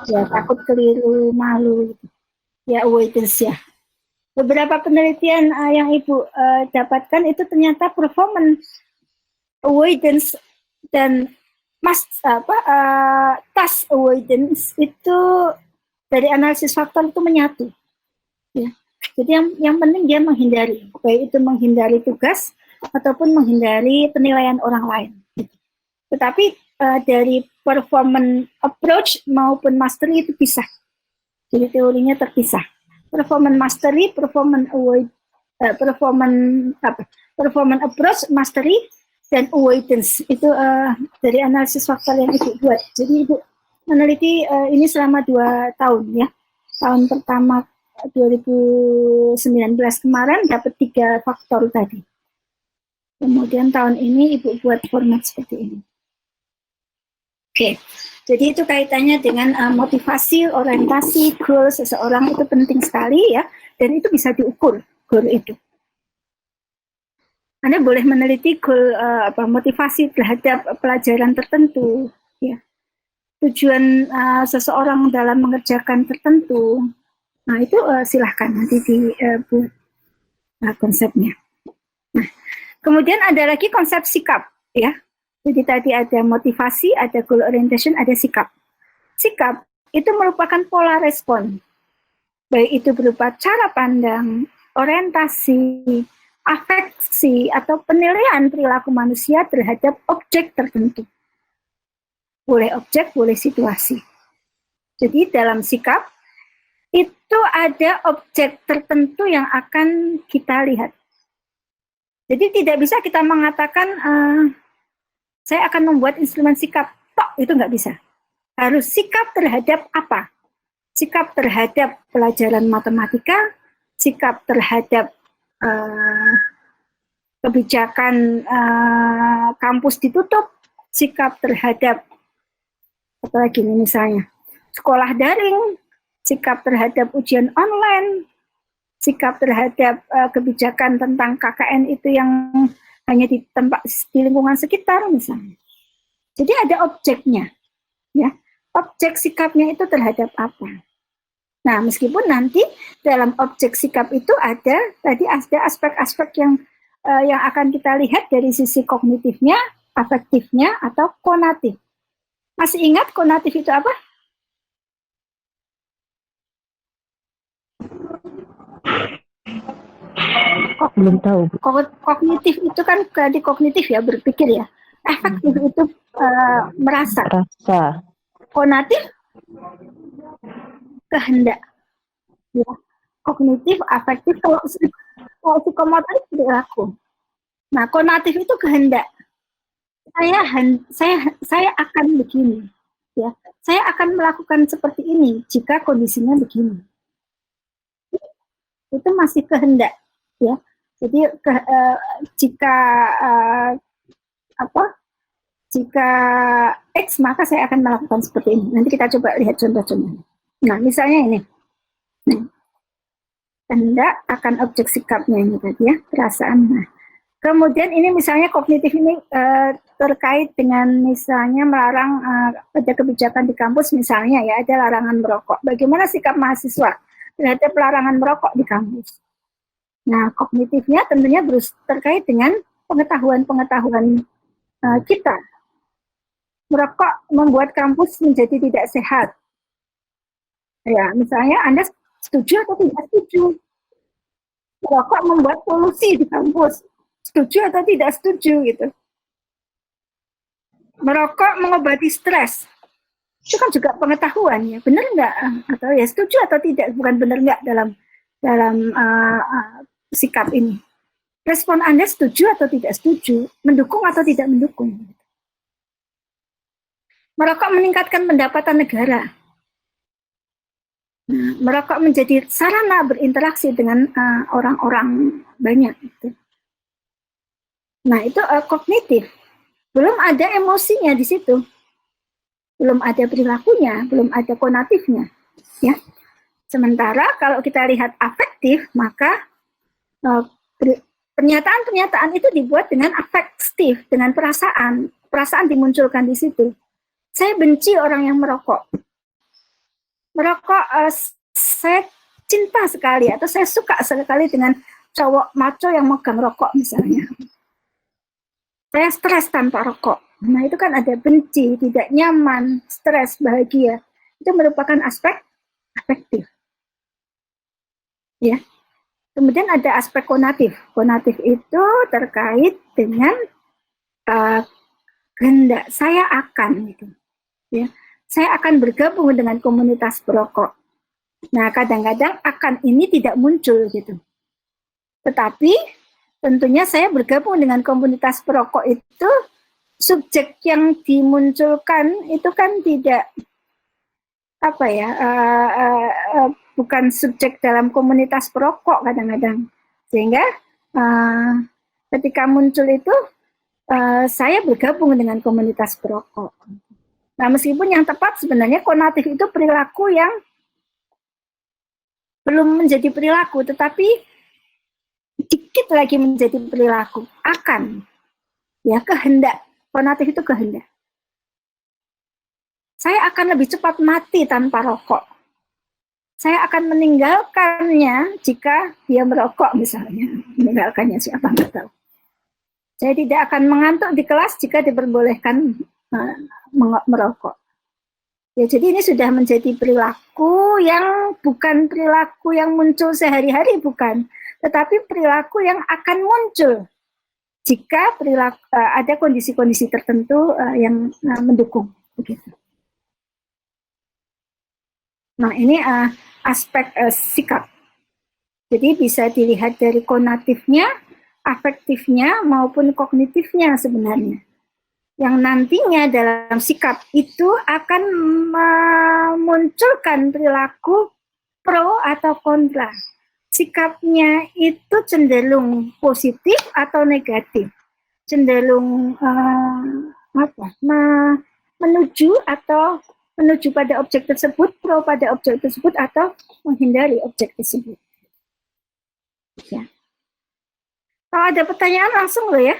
Ya, takut keliru, malu. Ya, avoidance ya. Beberapa penelitian yang Ibu dapatkan itu ternyata performance avoidance dan task avoidance itu dari analisis faktor itu menyatu. Ya. Jadi yang penting dia menghindari, baik itu menghindari tugas ataupun menghindari penilaian orang lain. Tetapi dari performance approach maupun mastery itu pisah. Jadi teorinya terpisah. Performance mastery, performance approach, mastery, dan avoidance itu dari analisis faktor yang Ibu buat. Jadi Ibu meneliti ini selama 2 tahun ya. Tahun pertama 2019 kemarin dapat 3 faktor tadi. Kemudian tahun ini Ibu buat format seperti ini. Oke, jadi itu kaitannya dengan motivasi, orientasi, goal seseorang itu penting sekali ya, dan itu bisa diukur goal itu. Anda boleh meneliti goal motivasi terhadap pelajaran tertentu, ya. Tujuan seseorang dalam mengerjakan tertentu. Nah, itu silahkan nanti dibuat konsepnya. Nah, kemudian ada lagi konsep sikap, ya. Jadi tadi ada motivasi, ada goal orientation, ada sikap. Sikap itu merupakan pola respon. Baik itu berupa cara pandang, orientasi, afeksi, atau penilaian perilaku manusia terhadap objek tertentu. Boleh objek, boleh situasi. Jadi dalam sikap, itu ada objek tertentu yang akan kita lihat. Jadi tidak bisa kita mengatakan, saya akan membuat instrumen sikap, itu nggak bisa. Harus sikap terhadap apa? Sikap terhadap pelajaran matematika, sikap terhadap kebijakan kampus ditutup, sikap terhadap apa lagi nih misalnya, sekolah daring, sikap terhadap ujian online, sikap terhadap kebijakan tentang KKN itu yang hanya di tempat di lingkungan sekitar misalnya. Jadi ada objeknya, ya. Objek sikapnya itu terhadap apa? Nah, meskipun nanti dalam objek sikap itu ada aspek-aspek yang akan kita lihat dari sisi kognitifnya, afektifnya, atau konatif. Masih ingat konatif itu apa? Belum tahu, Bu. Kognitif itu kan di kognitif ya, berpikir ya. Afektif itu merasa. Rasa. Konatif kehendak. Ya. Kognitif, afektif, kalau psikomotorik perilaku. Nah, konatif itu kehendak. Saya akan begini, ya. Saya akan melakukan seperti ini jika kondisinya begini. Itu masih kehendak, ya. Jadi jika jika X maka saya akan melakukan seperti ini. Nanti kita coba lihat contoh-contohnya. Nah, misalnya ini. Nah, kehendak akan objek sikapnya ini tadi ya, perasaan. Nah, kemudian ini misalnya kognitif ini terkait dengan misalnya melarang ada kebijakan di kampus misalnya ya, ada larangan merokok. Bagaimana sikap mahasiswa terhadap larangan merokok di kampus? Nah, kognitifnya tentunya terkait dengan pengetahuan-pengetahuan kita. Merokok membuat kampus menjadi tidak sehat. Ya, misalnya Anda setuju atau tidak setuju? Merokok membuat polusi di kampus. Setuju atau tidak setuju gitu. Merokok mengobati stres. Itu kan juga pengetahuan ya. Benar nggak? Atau ya setuju atau tidak? Bukan benar nggak dalam sikap ini. Respon Anda setuju atau tidak setuju? Mendukung atau tidak mendukung? Merokok meningkatkan pendapatan negara. Merokok menjadi sarana berinteraksi dengan orang-orang banyak. Gitu. Nah, itu kognitif. Belum ada emosinya di situ. Belum ada perilakunya, belum ada konatifnya. Ya. Sementara kalau kita lihat afektif, maka pernyataan-pernyataan itu dibuat dengan afektif, dengan perasaan. Perasaan dimunculkan di situ. Saya benci orang yang merokok. Merokok, saya cinta sekali atau saya suka sekali dengan cowok maco yang megang rokok misalnya. Saya stres tanpa rokok. Nah, itu kan ada benci, tidak nyaman, stres, bahagia. Itu merupakan aspek afektif. Ya. Kemudian ada aspek konatif. Konatif itu terkait dengan kehendak saya akan gitu. Ya. Saya akan bergabung dengan komunitas perokok. Nah, kadang-kadang akan ini tidak muncul gitu. Tetapi tentunya saya bergabung dengan komunitas perokok itu, subjek yang dimunculkan itu kan tidak bukan subjek dalam komunitas perokok kadang-kadang. Sehingga ketika muncul itu saya bergabung dengan komunitas perokok. Nah, meskipun yang tepat sebenarnya konatif itu perilaku yang belum menjadi perilaku, tetapi dikit lagi menjadi perilaku. Akan. Ya, kehendak. Konatif itu kehendak. Saya akan lebih cepat mati tanpa rokok. Saya akan meninggalkannya jika dia merokok misalnya. Meninggalkannya siapa nggak tahu. Saya tidak akan mengantuk di kelas jika diperbolehkan merokok. Ya, jadi ini sudah menjadi perilaku yang bukan perilaku yang muncul sehari-hari, bukan. Tetapi perilaku yang akan muncul jika ada kondisi-kondisi tertentu yang mendukung. Begitu. Nah, ini aspek sikap. Jadi bisa dilihat dari konatifnya, afektifnya, maupun kognitifnya sebenarnya. Yang nantinya dalam sikap itu akan memunculkan perilaku pro atau kontra. Sikapnya itu cenderung positif atau negatif, cenderung menuju pada objek tersebut, pro pada objek tersebut, atau menghindari objek tersebut. Ya. Kalau ada pertanyaan langsung loh ya.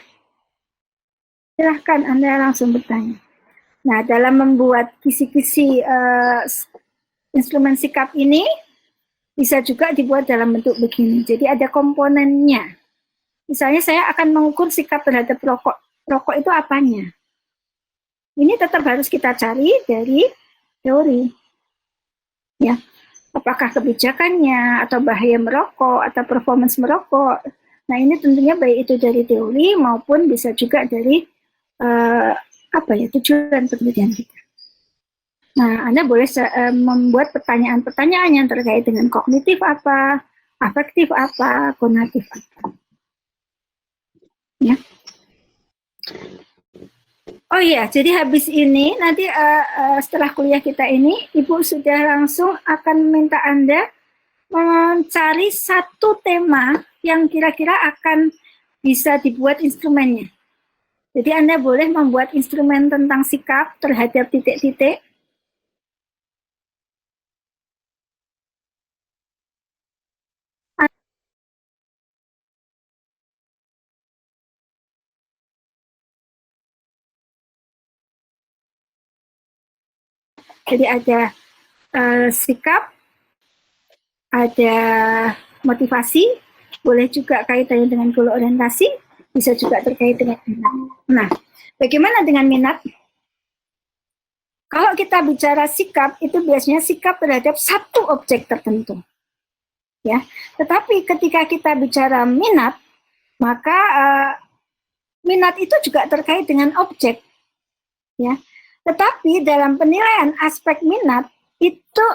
Silahkan Anda langsung bertanya. Nah, dalam membuat kisi-kisi instrumen sikap ini, Bisa juga dibuat dalam bentuk begini. Jadi ada komponennya. Misalnya saya akan mengukur sikap terhadap rokok. Rokok itu apanya? Ini tetap harus kita cari dari teori. Ya, apakah kebijakannya, atau bahaya merokok, atau performance merokok. Nah, ini tentunya baik itu dari teori maupun bisa juga dari tujuan penelitian kita. Nah, Anda boleh membuat pertanyaan-pertanyaan yang terkait dengan kognitif apa, afektif apa, konatif apa. Ya. Oh iya, jadi habis ini nanti setelah kuliah kita ini, Ibu sudah langsung akan minta Anda mencari satu tema yang kira-kira akan bisa dibuat instrumennya. Jadi Anda boleh membuat instrumen tentang sikap terhadap titik-titik. Jadi ada sikap, ada motivasi, boleh juga kaitannya dengan goal orientasi, bisa juga terkait dengan minat. Nah, bagaimana dengan minat? Kalau kita bicara sikap, itu biasanya sikap terhadap satu objek tertentu. Ya, tetapi ketika kita bicara minat, maka minat itu juga terkait dengan objek. Ya, tetapi dalam penilaian aspek minat itu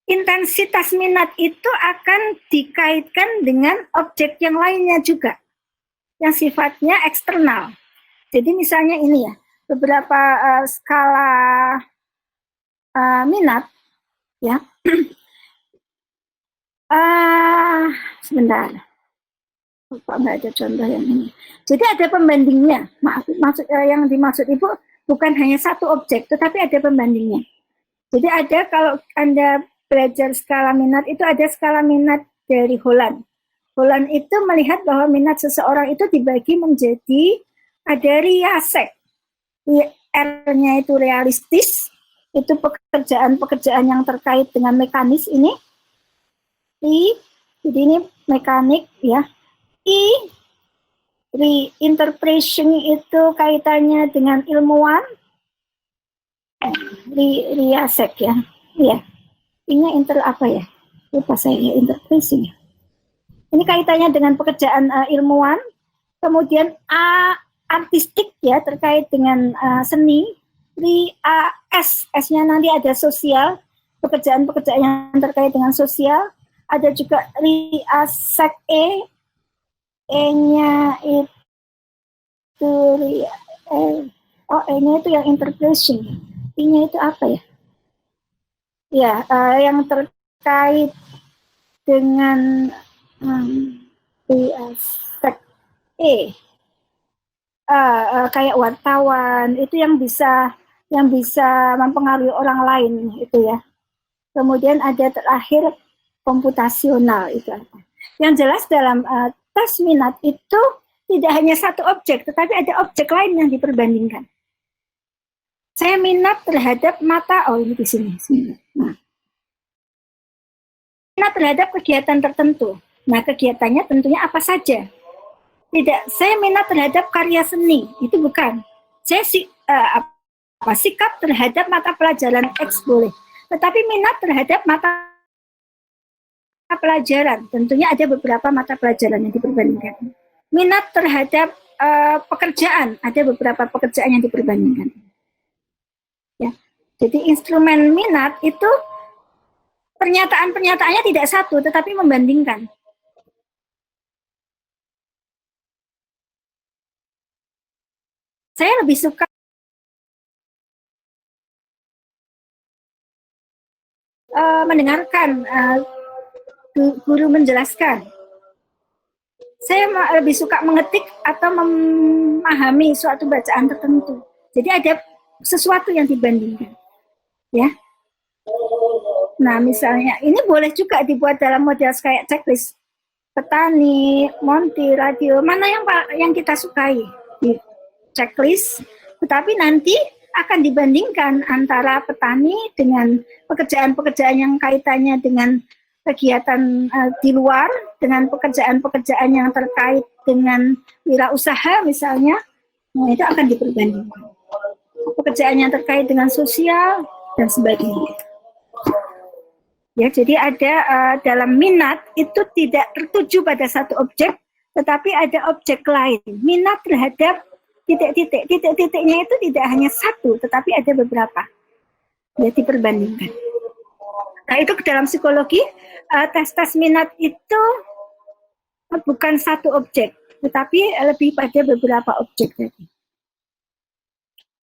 intensitas minat itu akan dikaitkan dengan objek yang lainnya juga, yang sifatnya eksternal. Jadi misalnya ini ya, beberapa skala minat, ya. Sebentar, kok nggak ada contoh yang ini. Jadi ada pembandingnya. Yang dimaksud Ibu bukan hanya satu objek, tetapi ada pembandingnya. Jadi ada, kalau Anda belajar skala minat, itu ada skala minat dari Holland. Holland itu melihat bahwa minat seseorang itu dibagi menjadi ada RIASEC. R-nya itu realistis, itu pekerjaan-pekerjaan yang terkait dengan mekanis ini. I, jadi ini mekanik ya. I, reinterpretation itu kaitannya dengan ilmuwan. Riasek ya. Iya. Ini apa ya? Lupa saya, interpretation. Ini kaitannya dengan pekerjaan ilmuwan. Kemudian A, artistik ya, terkait dengan seni. S-nya nanti ada sosial, pekerjaan-pekerjaan yang terkait dengan sosial. Ada juga riasek E-nya itu E-nya itu yang interpretation. I-nya itu apa ya? Ya, yang terkait dengan riasek E. Kayak wartawan itu yang bisa mempengaruhi orang lain itu ya. Kemudian ada terakhir komputasional itu apa. Yang jelas dalam tes minat itu tidak hanya satu objek, tetapi ada objek lain yang diperbandingkan. Saya minat terhadap mata, ini di sini. Nah, minat terhadap kegiatan tertentu. Nah, kegiatannya tentunya apa saja. Tidak, saya minat terhadap karya seni, itu bukan. Saya sikap terhadap mata pelajaran X boleh. Tetapi minat terhadap mata pelajaran, tentunya ada beberapa mata pelajaran yang diperbandingkan. Minat terhadap pekerjaan, ada beberapa pekerjaan yang diperbandingkan. Ya, jadi instrumen minat itu pernyataan-pernyataannya tidak satu, tetapi membandingkan. Saya lebih suka mendengarkan guru menjelaskan. Saya lebih suka mengetik atau memahami suatu bacaan tertentu. Jadi ada sesuatu yang dibandingkan. Ya. Nah, misalnya ini boleh juga dibuat dalam model kayak checklist. Petani, montir, radio, mana yang kita sukai di checklist. Tetapi nanti akan dibandingkan antara petani dengan pekerjaan-pekerjaan yang kaitannya dengan kegiatan di luar dengan pekerjaan-pekerjaan yang terkait dengan wirausaha misalnya, nah itu akan diperbandingkan. Pekerjaan yang terkait dengan sosial dan sebagainya. Ya, jadi ada dalam minat itu tidak tertuju pada satu objek, tetapi ada objek lain. Minat terhadap titik-titik. Titik-titiknya itu tidak hanya satu, tetapi ada beberapa. Ya, diperbandingkan. Nah, itu dalam psikologi, tes minat itu bukan satu objek, tetapi lebih pada beberapa objek tadi.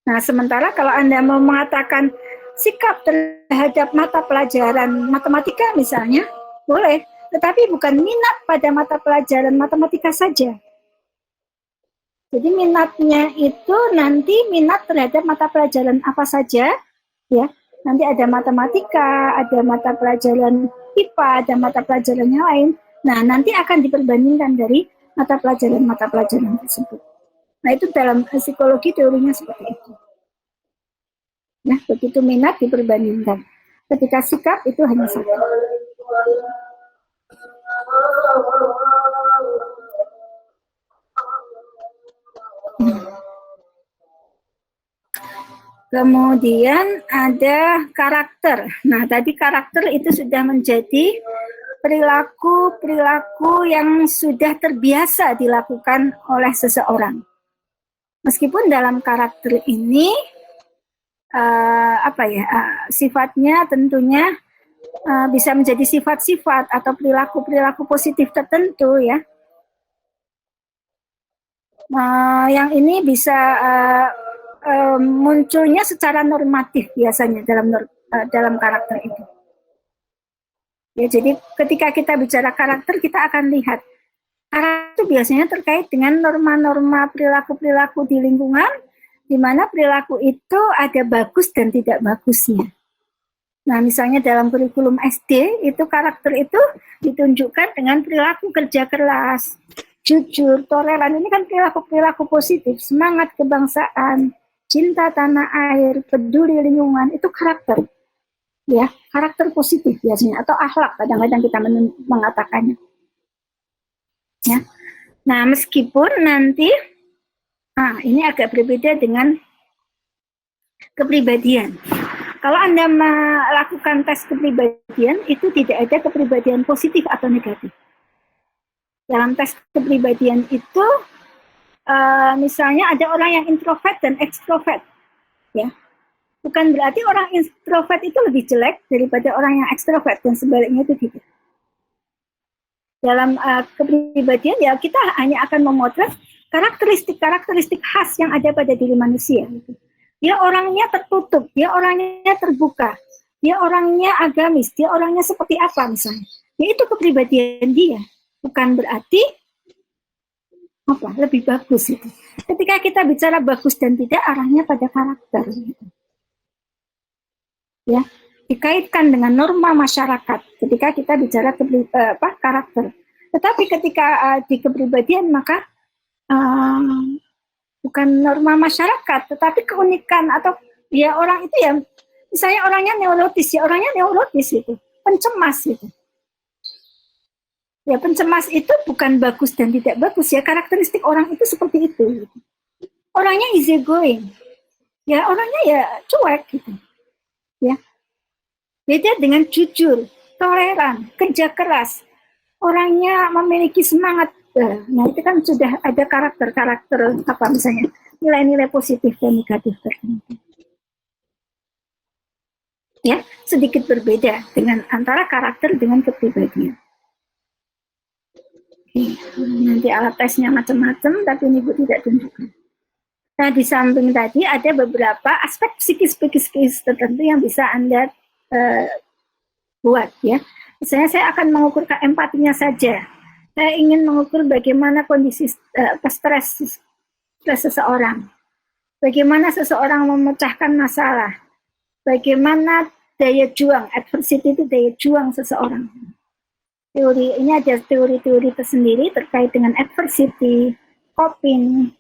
Nah, sementara kalau Anda mau mengatakan sikap terhadap mata pelajaran matematika misalnya, boleh, tetapi bukan minat pada mata pelajaran matematika saja. Jadi minatnya itu nanti minat terhadap mata pelajaran apa saja, ya. Nanti ada matematika, ada mata pelajaran IPA, ada mata pelajaran yang lain. Nah, nanti akan diperbandingkan dari mata pelajaran tersebut. Nah, itu dalam psikologi teorinya seperti itu. Nah, begitu minat diperbandingkan. Ketika sikap itu hanya satu. Kemudian ada karakter. Nah, tadi karakter itu sudah menjadi perilaku yang sudah terbiasa dilakukan oleh seseorang. Meskipun dalam karakter ini sifatnya tentunya bisa menjadi sifat-sifat atau perilaku-perilaku positif tertentu ya. Yang ini bisa munculnya secara normatif biasanya dalam karakter itu. Ya, jadi ketika kita bicara karakter, kita akan lihat karakter itu biasanya terkait dengan norma-norma perilaku-perilaku di lingkungan, di mana perilaku itu ada bagus dan tidak bagusnya. Nah, misalnya dalam kurikulum SD, itu karakter itu ditunjukkan dengan perilaku kerja keras, jujur, toleran. Ini kan perilaku-perilaku positif, semangat kebangsaan, cinta tanah air, peduli lingkungan, itu karakter. Ya, karakter positif biasanya, atau akhlak kadang-kadang kita mengatakannya. Ya. Nah, meskipun nanti, ini agak berbeda dengan kepribadian. Kalau Anda melakukan tes kepribadian, itu tidak ada kepribadian positif atau negatif. Dalam tes kepribadian itu, misalnya ada orang yang introvert dan ekstrovert, ya. Bukan berarti orang introvert itu lebih jelek daripada orang yang ekstrovert dan sebaliknya itu tidak. Dalam kepribadian ya kita hanya akan memotret karakteristik khas yang ada pada diri manusia. Dia orangnya tertutup, dia orangnya terbuka, dia orangnya agamis, dia orangnya seperti apa misalnya. Ya itu kepribadian dia. Bukan berarti lebih bagus itu. Ketika kita bicara bagus dan tidak, arahnya pada karakter. Gitu. Ya, dikaitkan dengan norma masyarakat ketika kita bicara karakter. Tetapi ketika di kepribadian maka bukan norma masyarakat, tetapi keunikan atau ya orang itu ya misalnya orangnya neurotis itu, pencemas itu. Ya pencemas itu bukan bagus dan tidak bagus ya, karakteristik orang itu seperti itu. Gitu. Orangnya easy going, ya orangnya ya cuek gitu. Ya, beda dengan jujur, toleran, kerja keras, orangnya memiliki semangat. Nah itu kan sudah ada karakter misalnya nilai-nilai positif dan negatif tertentu. Ya, sedikit berbeda dengan antara karakter dengan kepribadian. Nanti alat tesnya macam-macam, tapi ini Bu tidak tunjukkan. Nah, di samping tadi ada beberapa aspek psikis tertentu yang bisa Anda buat ya. Misalnya saya akan mengukur empatinya saja. Saya ingin mengukur bagaimana kondisi stres seseorang. Bagaimana seseorang memecahkan masalah. Bagaimana daya juang, adversity itu daya juang seseorang. Teori ini ada teori-teori tersendiri terkait dengan adversity, coping,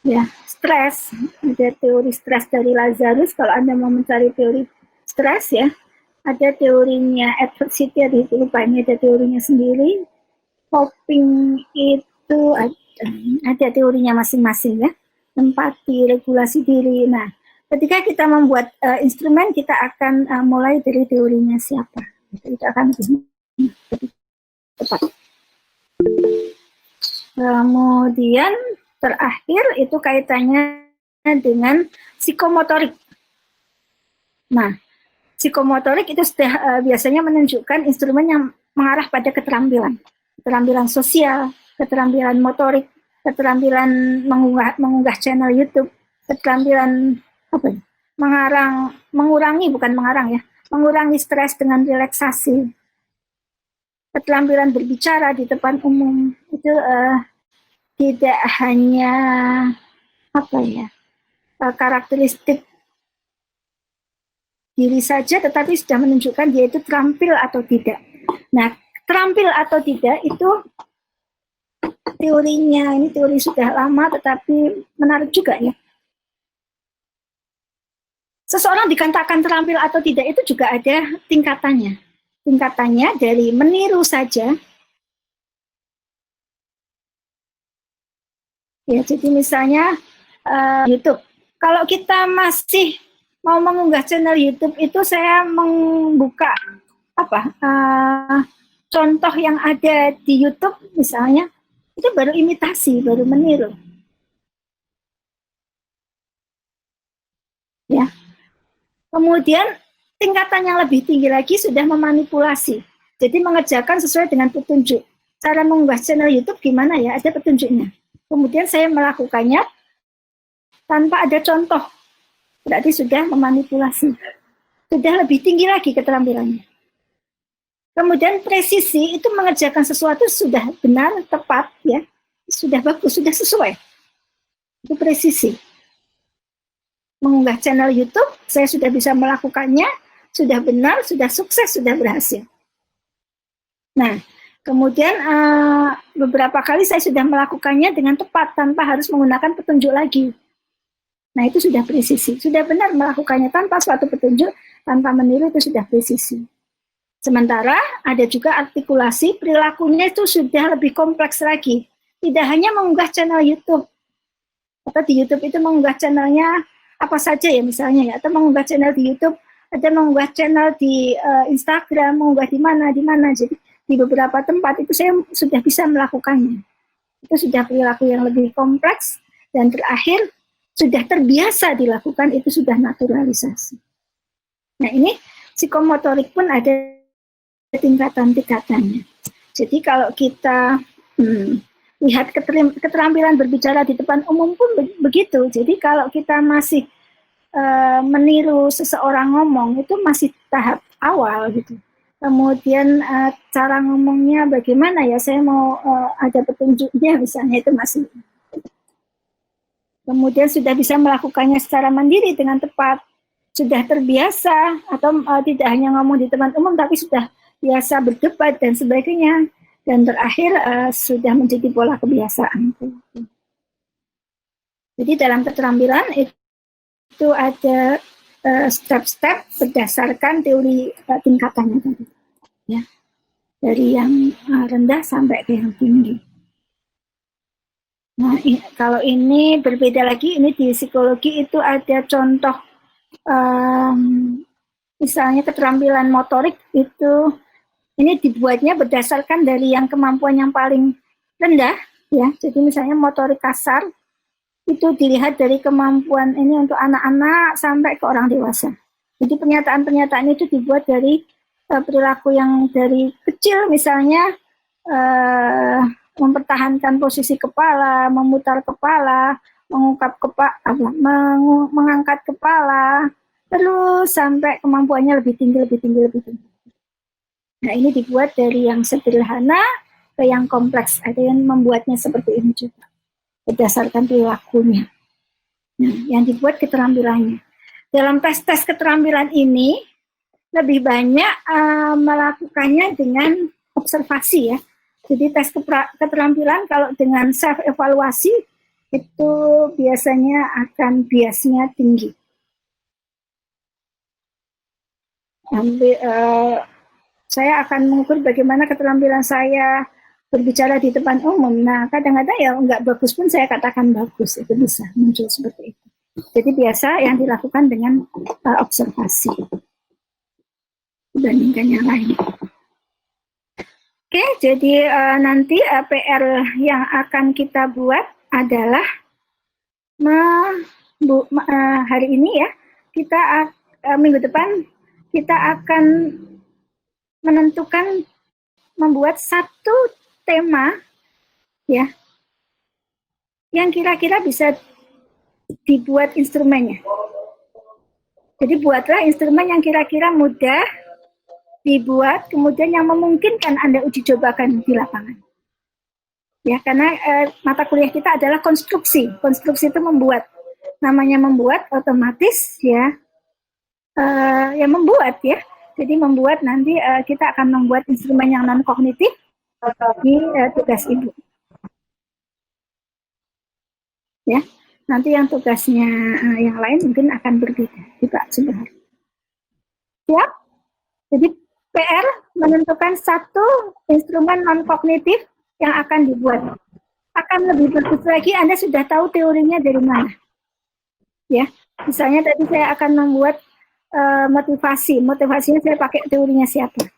ya, stres. Ada teori stres dari Lazarus. Kalau Anda mau mencari teori stres ya, ada teorinya adversity, ini ada teorinya sendiri. Coping itu ada teorinya masing-masing ya. Empati, regulasi diri. Nah, ketika kita membuat instrumen, kita akan mulai dari teorinya siapa. Itu akan lebih tepat. Kemudian terakhir itu kaitannya dengan psikomotorik. Nah, psikomotorik itu sudah biasanya menunjukkan instrumen yang mengarah pada keterampilan sosial, keterampilan motorik, keterampilan mengunggah channel YouTube, keterampilan mengurangi stres dengan relaksasi, keterampilan berbicara di depan umum. Itu tidak hanya karakteristik diri saja, tetapi sudah menunjukkan dia itu terampil atau tidak. Nah, terampil atau tidak itu teorinya, ini teori sudah lama tetapi menarik juga ya. Seseorang dikatakan terampil atau tidak itu juga ada tingkatannya. Tingkatannya dari meniru saja. Ya, jadi misalnya YouTube. Kalau kita masih mau mengunggah channel YouTube itu saya membuka contoh yang ada di YouTube misalnya, itu baru imitasi, baru meniru. Ya. Kemudian tingkatan yang lebih tinggi lagi sudah memanipulasi. Jadi mengerjakan sesuai dengan petunjuk. Cara mengunggah channel YouTube gimana ya? Ada petunjuknya. Kemudian saya melakukannya tanpa ada contoh. Berarti sudah memanipulasi. Sudah lebih tinggi lagi keterampilannya. Kemudian presisi itu mengerjakan sesuatu sudah benar, tepat, ya, sudah bagus, sudah sesuai. Itu presisi. Mengunggah channel YouTube, saya sudah bisa melakukannya, sudah benar, sudah sukses, sudah berhasil. Nah, kemudian beberapa kali saya sudah melakukannya dengan tepat tanpa harus menggunakan petunjuk lagi. Nah, itu sudah presisi. Sudah benar melakukannya tanpa suatu petunjuk, tanpa meniru, itu sudah presisi. Sementara ada juga artikulasi, perilakunya itu sudah lebih kompleks lagi. Tidak hanya mengunggah channel YouTube. Atau di YouTube itu mengunggah channelnya apa saja ya misalnya ya. Atau mengunggah channel di YouTube, ada mengunggah channel di Instagram, mengunggah di mana. Jadi di beberapa tempat itu saya sudah bisa melakukannya. Itu sudah perilaku yang lebih kompleks. Dan terakhir, sudah terbiasa dilakukan, itu sudah naturalisasi. Nah ini psikomotorik pun ada tingkatan-tingkatannya. Jadi kalau kita lihat keterampilan berbicara di depan umum pun begitu. Jadi kalau kita masih meniru seseorang ngomong, itu masih tahap awal gitu. Kemudian cara ngomongnya bagaimana ya, saya mau ada petunjuknya misalnya, itu masih. Kemudian sudah bisa melakukannya secara mandiri dengan tepat, sudah terbiasa, atau tidak hanya ngomong di depan umum, tapi sudah biasa berdebat dan sebagainya, dan terakhir sudah menjadi pola kebiasaan. Jadi dalam keterampilan itu ada step-step berdasarkan teori tingkatannya tadi, ya, dari yang rendah sampai ke yang tinggi. Nah, kalau ini berbeda lagi, ini di psikologi itu ada contoh, misalnya keterampilan motorik itu. Ini dibuatnya berdasarkan dari yang kemampuan yang paling rendah, ya. Jadi misalnya motorik kasar, itu dilihat dari kemampuan ini untuk anak-anak sampai ke orang dewasa. Jadi pernyataan-pernyataan itu dibuat dari perilaku yang dari kecil, misalnya mempertahankan posisi kepala, memutar kepala, mengangkat kepala, terus sampai kemampuannya lebih tinggi. Nah, ini dibuat dari yang sederhana ke yang kompleks. Ada yang membuatnya seperti ini juga, berdasarkan perilakunya. Nah, yang dibuat keterampilannya. Dalam tes-tes keterampilan ini, lebih banyak melakukannya dengan observasi ya. Jadi tes keterampilan kalau dengan self-evaluasi, itu biasanya akan biasnya tinggi. Saya akan mengukur bagaimana keterampilan saya berbicara di depan umum. Nah, kadang-kadang ya nggak bagus pun saya katakan bagus, itu bisa muncul seperti itu. Jadi biasa yang dilakukan dengan observasi dibandingkan yang lain. Oke, jadi nanti PR yang akan kita buat adalah hari ini ya, kita minggu depan kita akan menentukan membuat satu tema ya yang kira-kira bisa dibuat instrumennya. Jadi buatlah instrumen yang kira-kira mudah dibuat, kemudian yang memungkinkan Anda uji cobakan di lapangan. Ya, karena mata kuliah kita adalah konstruksi. Konstruksi itu membuat. Namanya membuat otomatis ya, ya membuat ya. Jadi membuat nanti kita akan membuat instrumen yang non kognitif di tugas ibu. Ya, nanti yang tugasnya yang lain mungkin akan berbeda di Pak Subhar. Siap? Jadi PR menentukan satu instrumen non kognitif yang akan dibuat. Akan lebih bagus lagi Anda sudah tahu teorinya dari mana. Ya, misalnya tadi saya akan membuat motivasi. Motivasinya saya pakai teorinya siapa?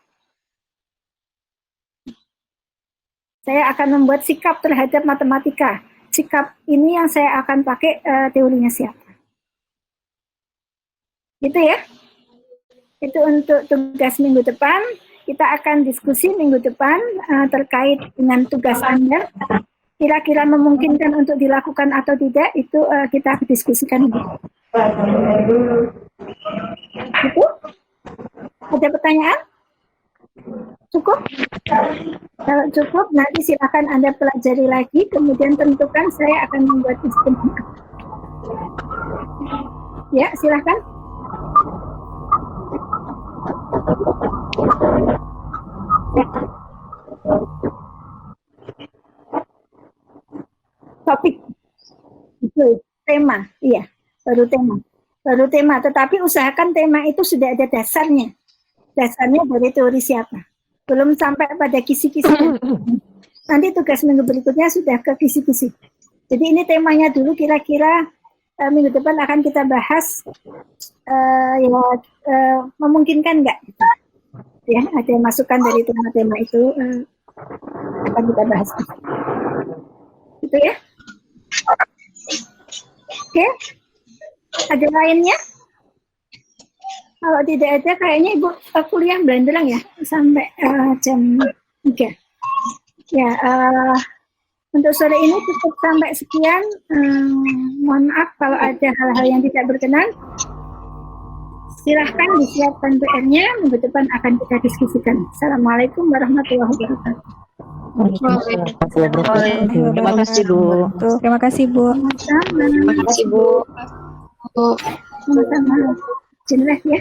Saya akan membuat sikap terhadap matematika. Sikap ini yang saya akan pakai teorinya siapa? Gitu ya. Itu untuk tugas minggu depan. Kita akan diskusi minggu depan terkait dengan tugas Anda. Kira-kira memungkinkan untuk dilakukan atau tidak, itu kita diskusikan. Gitu? Ada pertanyaan? Cukup? Kalau cukup, nanti silakan Anda pelajari lagi, kemudian tentukan saya akan membuat instrumen. Ya, silakan. Topik itu tema, iya, baru tema. Tetapi usahakan tema itu sudah ada dasarnya dari teori siapa, belum sampai pada kisi-kisi. Nanti tugas minggu berikutnya sudah ke kisi-kisi. Jadi ini temanya dulu, kira-kira minggu depan akan kita bahas memungkinkan nggak? Ya, ada masukan dari tema-tema itu akan kita bahas. Gitu ya. Oke. Ada lainnya? Kalau tidak ada, kayaknya Ibu kuliah belandelang ya sampai jam 3. Ya, untuk sore ini cukup sampai sekian. Mohon maaf kalau ada hal-hal yang tidak berkenan. Silahkan disiapkan PR-nya, minggu depan akan kita diskusikan. Assalamualaikum warahmatullahi wabarakatuh. Terima kasih, Bu. Terima kasih, Bu. Sama-sama. Terima kasih, Bu. Sama-sama. Jelas ya.